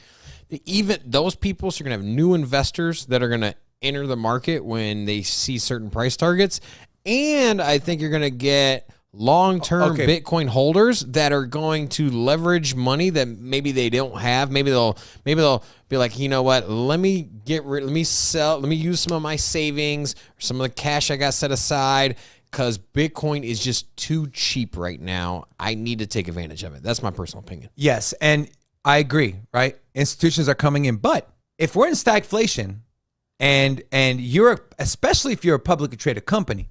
that even those people are going to have new investors that are going to enter the market when they see certain price targets. And I think you're going to get long-term Bitcoin holders that are going to leverage money that maybe they don't have. Maybe they'll be like, you know what? Let me use some of my savings or some of the cash I got set aside because Bitcoin is just too cheap right now. I need to take advantage of it. That's my personal opinion. Yes, and I agree, right? Institutions are coming in, but if we're in stagflation and especially if you're a publicly traded company,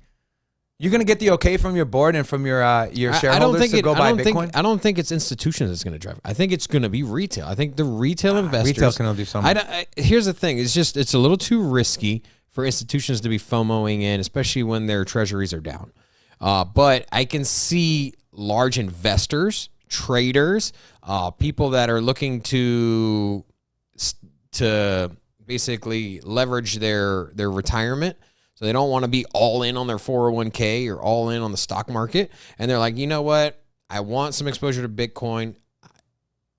you're going to get the okay from your board and from your shareholders to go buy Bitcoin? I don't think it's institutions that's going to drive it. I think it's going to be retail. I think the retail investors... Retail can do something. Here's the thing. It's a little too risky for institutions to be FOMOing in, especially when their treasuries are down. But I can see large investors, traders, people that are looking to basically leverage their retirement. So they don't want to be all in on their 401k or all in on the stock market. And they're like, you know what? I want some exposure to Bitcoin.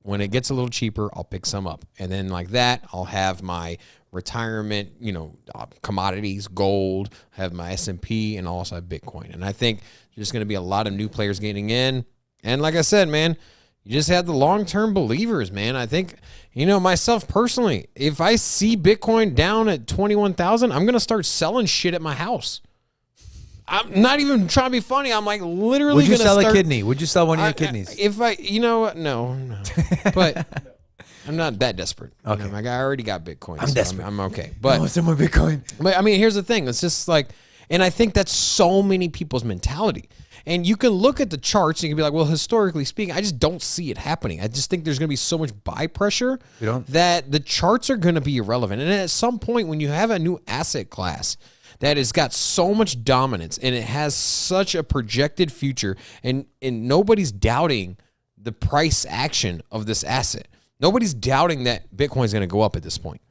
When it gets a little cheaper, I'll pick some up. And then like that, I'll have my retirement, commodities, gold, have my S&P, and also have Bitcoin. And I think there's going to be a lot of new players getting in. And like I said, man, You just have the long-term believers, man. I think, myself personally, if I see Bitcoin down at 21,000, I'm going to start selling shit at my house. I'm not even trying to be funny. I'm like literally Would you going to sell start. a kidney? Would you sell one of your kidneys? If I, no. But I'm not that desperate. Okay. I already got Bitcoin. I'm desperate. I'm okay. But, no, some more Bitcoin. but I mean, here's the thing. It's just like, and I think that's so many people's mentality. And you can look at the charts and you can be like, well, historically speaking, I just don't see it happening. I just think there's going to be so much buy pressure that the charts are going to be irrelevant. And at some point, when you have a new asset class that has got so much dominance and it has such a projected future, and nobody's doubting the price action of this asset. Nobody's doubting that Bitcoin is going to go up at this point.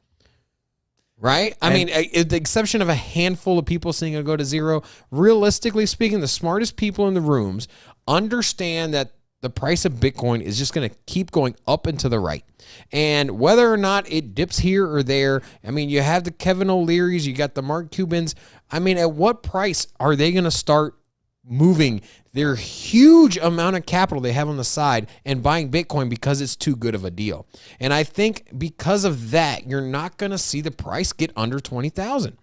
Right? I mean, the exception of a handful of people saying it'll go to zero, realistically speaking, the smartest people in the rooms understand that the price of Bitcoin is just going to keep going up and to the right. And whether or not it dips here or there, I mean, you have the Kevin O'Learys, you got the Mark Cubans. I mean, at what price are they going to start moving their huge amount of capital they have on the side and buying Bitcoin because it's too good of a deal? And I think because of that, you're not going to see the price get under 20,000.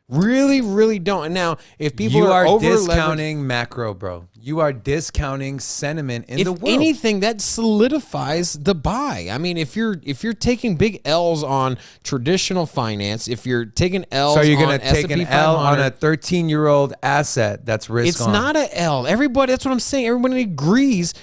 Really, really don't. And now, if people are over discounting macro, bro. You are discounting sentiment in the world. If anything, that solidifies the buy. I mean, if you're taking big L's on traditional finance, if you're taking L's, so you're going to take an L on a 13-year-old asset that's risk It's not a L. Everybody, that's what I'm saying. Everybody agrees.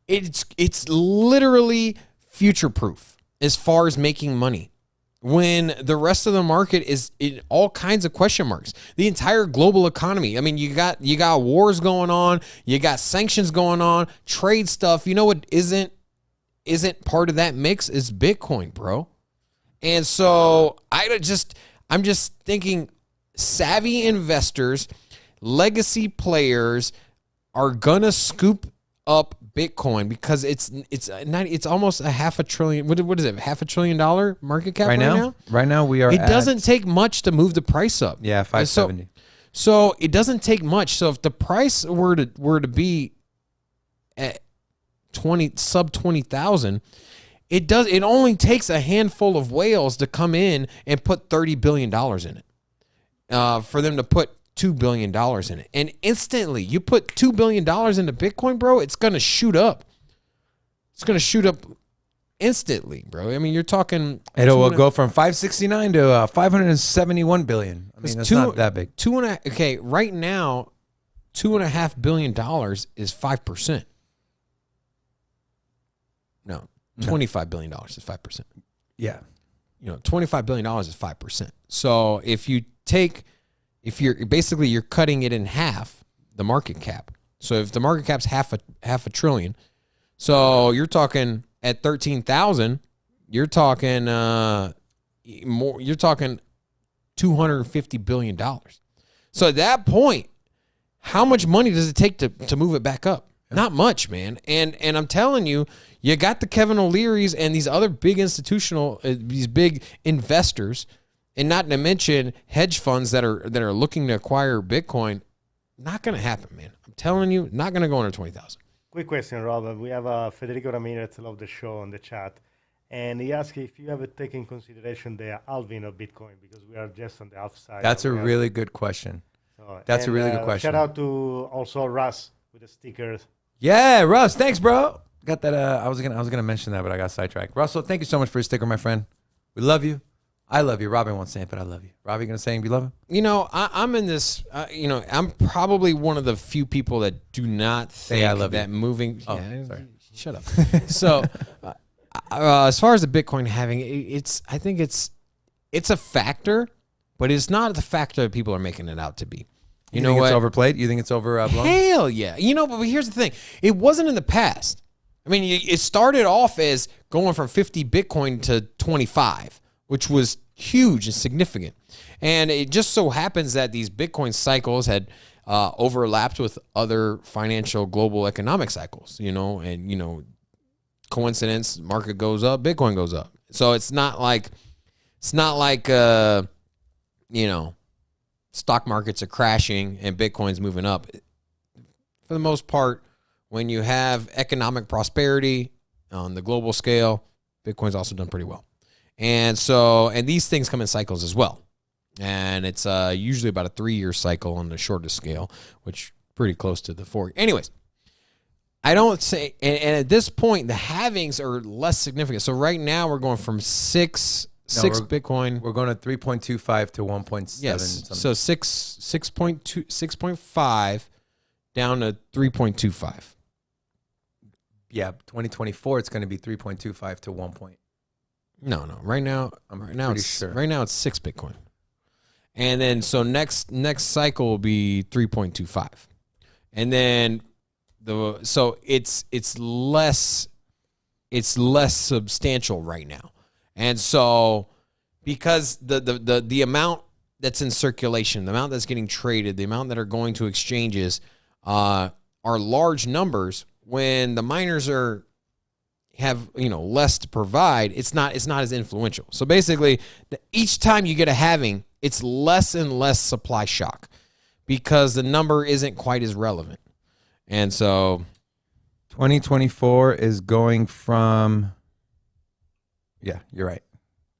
It's literally future proof as far as making money. When the rest of the market is in all kinds of question marks. The entire global economy. I mean, you got wars going on, you got sanctions going on, trade stuff. You know what isn't part of that mix is Bitcoin, bro. And so I'm just thinking savvy investors, legacy players are gonna scoop up Bitcoin because it's almost a half a trillion. What is it? $500 billion market cap right now? Right now we are. It doesn't take much to move the price up. Yeah, 570. So it doesn't take much. So if the price were to be at sub 20,000, it only takes a handful of whales to come in and put $30 billion in it, for them to put $2 billion in it. And instantly, you put $2 billion into Bitcoin, bro, it's going to shoot up. It's going to shoot up instantly, bro. I mean, you're talking... It will go from 569 to 571 billion. I mean, that's not that big. Okay, right now, $2.5 billion is 5%. No, $25 billion is 5%. Yeah. $25 billion is 5%. So if you're cutting it in half, the market cap. So if the market cap's half a trillion, so you're talking at 13,000, you're talking more. You're talking $250 billion. So at that point, how much money does it take to move it back up? Not much, man. And I'm telling you, you got the Kevin O'Learys and these other big institutional, these big investors. And not to mention hedge funds that are looking to acquire Bitcoin. Not going to happen, man. I'm telling you, not going to go under 20,000. Quick question, Rob. We have Federico Ramirez, love the show, on the chat. And he asked if you ever take in consideration the halving of Bitcoin, because we are just on the half side. That's a really good question. That's a really good question. Shout out to also Russ with the stickers. Yeah, Russ. Thanks, bro. Got that. I was gonna mention that, but I got sidetracked. Russell, thank you so much for your sticker, my friend. We love you. I love you. Robin won't say it, but I love you. Robbie, you gonna say you love him? I'm in this. I'm probably one of the few people that do not think I love that you. moving. Oh, yeah, sorry. Shut up. So, as far as the Bitcoin having, I think it's a factor, but it's not the factor that people are making it out to be. You know think what? It's overplayed? You think it's overblown? Hell yeah. But here's the thing. It wasn't in the past. I mean, it started off as going from 50 Bitcoin to 25. Which was huge and significant. And it just so happens that these Bitcoin cycles had overlapped with other financial global economic cycles, and, coincidence, market goes up, Bitcoin goes up. So it's not like stock markets are crashing and Bitcoin's moving up. For the most part, when you have economic prosperity, on the global scale, Bitcoin's also done pretty well. And these things come in cycles as well. And it's usually about a 3-year cycle on the shortest scale, which pretty close to the 4. Anyways, I don't say, and at this point, the halvings are less significant. So right now we're going from six Bitcoin. We're going to 3.25 to 1.7. Yes. So 6.5 down to 3.25. Yeah, 2024 it's going to be 3.25 to 1. No. Right now it's sure. Right now it's 6 Bitcoin. And then so next cycle will be 3.25. And then it's less substantial right now. And so because the amount that's in circulation, the amount that's getting traded, the amount that are going to exchanges are large numbers. When the miners have less to provide, it's not as influential. So basically, each time you get a halving, it's less and less supply shock because the number isn't quite as relevant. And so 2024 is going from, yeah, you're right.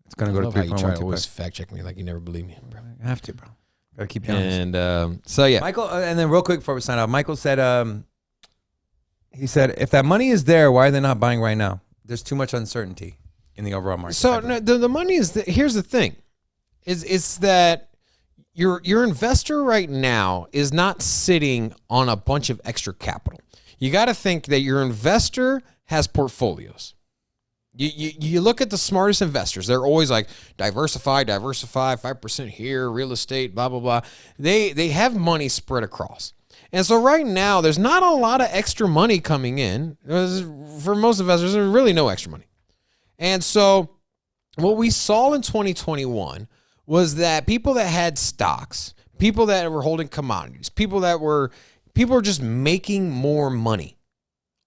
It's going to go to 3.125. You try to always fact check me like you never believe me, bro. I have to, bro. Gotta keep you honest. And so yeah, Michael. And then real quick before we sign off, Michael said, he said, if that money is there, why are they not buying right now? There's too much uncertainty in the overall market. So no, the money is here's the thing, is that your investor right now is not sitting on a bunch of extra capital. You got to think that your investor has portfolios. You look at the smartest investors. They're always like diversify, 5% here, real estate, blah, blah, blah. They have money spread across. And so right now, there's not a lot of extra money coming in. For most investors, there's really no extra money. And so what we saw in 2021 was that people that had stocks, people that were holding commodities, people were just making more money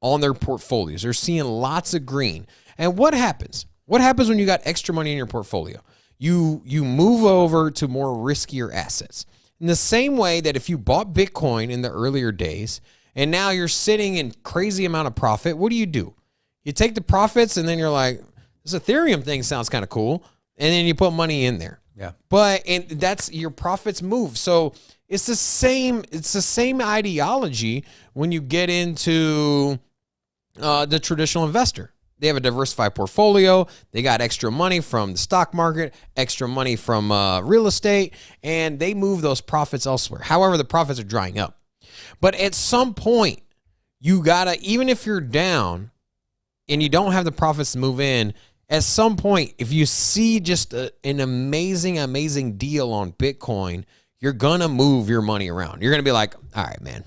on their portfolios. They're seeing lots of green. And what happens? What happens when you got extra money in your portfolio? You move over to more riskier assets. In the same way that if you bought Bitcoin in the earlier days and now you're sitting in crazy amount of profit, what do? You take the profits and then you're like, this Ethereum thing sounds kind of cool. And then you put money in there. Yeah. And that's your profits move. So it's the same ideology when you get into the traditional investor. They have a diversified portfolio. They got extra money from the stock market, extra money from real estate, and they move those profits elsewhere. However, the profits are drying up. But at some point, you gotta, even if you're down and you don't have the profits to move in, at some point, if you see just an amazing deal on Bitcoin, you're gonna move your money around. You're gonna be like, all right, man,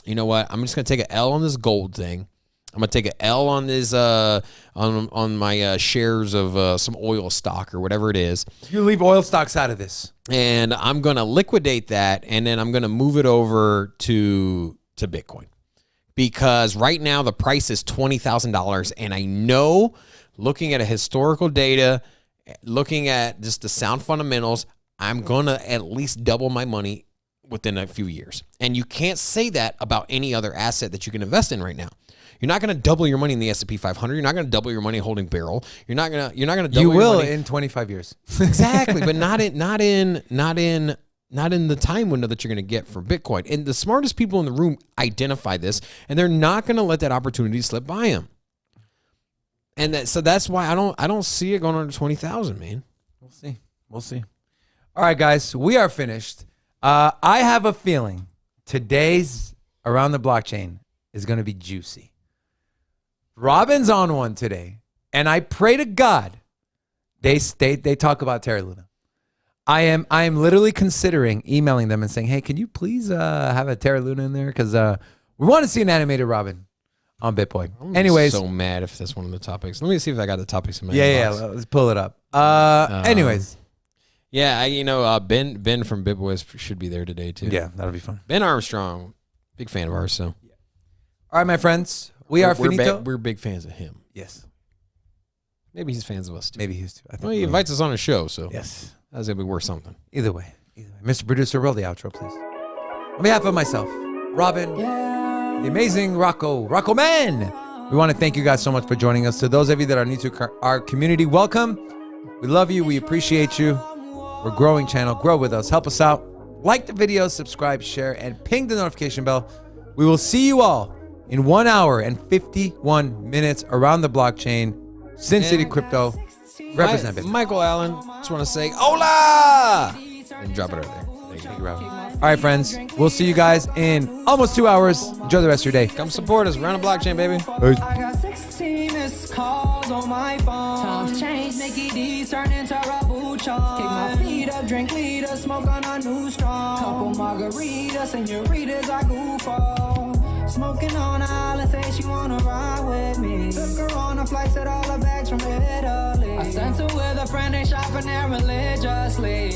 you know what? I'm just gonna take an L on this gold thing. I'm gonna take an L on this on my shares of some oil stock or whatever it is. You leave oil stocks out of this, and I'm gonna liquidate that, and then I'm gonna move it over to Bitcoin because right now the price is $20,000, and I know, looking at a historical data, looking at just the sound fundamentals, I'm gonna at least double my money within a few years. And you can't say that about any other asset that you can invest in right now. You're not going to double your money in the S&P 500. You're not going to double your money holding Barrel. You're not going to double you will your money in 25 years. Exactly, but not in the time window that you're going to get for Bitcoin. And the smartest people in the room identify this, and they're not going to let that opportunity slip by them. And so that's why I don't see it going under 20,000, man. We'll see. All right, guys, we are finished. I have a feeling today's Around the Blockchain is going to be juicy. Robin's on one today, and I pray to God they talk about Terra Luna. I am literally considering emailing them and saying, hey, can you please have a Terra Luna in there? Because we want to see an animated Robin on BitBoy. Anyways. I'm so mad if that's one of the topics. Let me see if I got the topics in my Yeah, inbox. let's pull it up. Anyways. Yeah, Ben from BitBoys should be there today, too. Yeah, that'll be fun. Ben Armstrong, big fan of ours, so. All right, my friends. We're finito. We're big fans of him. Yes. Maybe he's fans of us, too. Maybe he is, too. Well, he invites us on a show, so. Yes. That's going to be worth something. Either way. Mr. Producer, roll the outro, please. On behalf of myself, Robin, the amazing Rocco Man, We want to thank you guys so much for joining us. To those of you that are new to our community, welcome. We love you. We appreciate you. We're a growing channel. Grow with us. Help us out. Like the video, subscribe, share, and ping the notification bell. We will see you all in 1 hour and 51 minutes around the blockchain. Sin City Crypto. Represent it. Michael Allen, just want to say, hola! And drop it right there. Thank you, Robert. All right, friends. We'll see you guys in almost 2 hours. Enjoy the rest of your day. Come support us. Round the blockchain, baby. Peace. I got 16 missed calls on my phone. Times change, Mickey D's turn into Rabuchon. Kick my feet up, drink leader, smoke on a new strong. Couple margaritas, senoritas I goof on. Smoking on the island, say she wanna ride with me. Took her on a flight, said all her bags from Italy. I sent her with a friend, they shopping there religiously.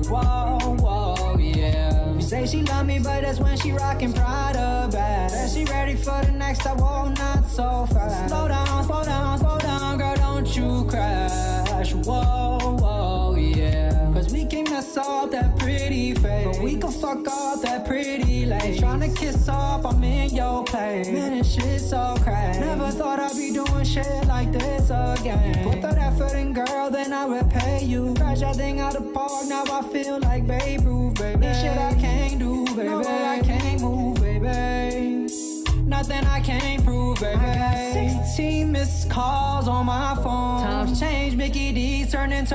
Whoa, whoa, yeah. You say she love me, but that's when she rockin' Prada bag. Said she ready for the next, I whoa, not so fast. Slow down, slow down, slow down, girl, don't you crash. Whoa, whoa, yeah. Cause we can mess up that pretty face, but we can fuck up that pretty lace. Tryna kiss up, I'm in your place. Man, this shit so crazy. Never thought I'd be doing shit like this again. Put that effort in, girl, then I repay you. Crash that thing out the park, now I feel like Babe Ruth, baby. This shit I can't do, baby. No, I can't move, baby. Nothing I can't prove, baby. I got 16 missed calls on my phone. Times change, Mickey D's turn into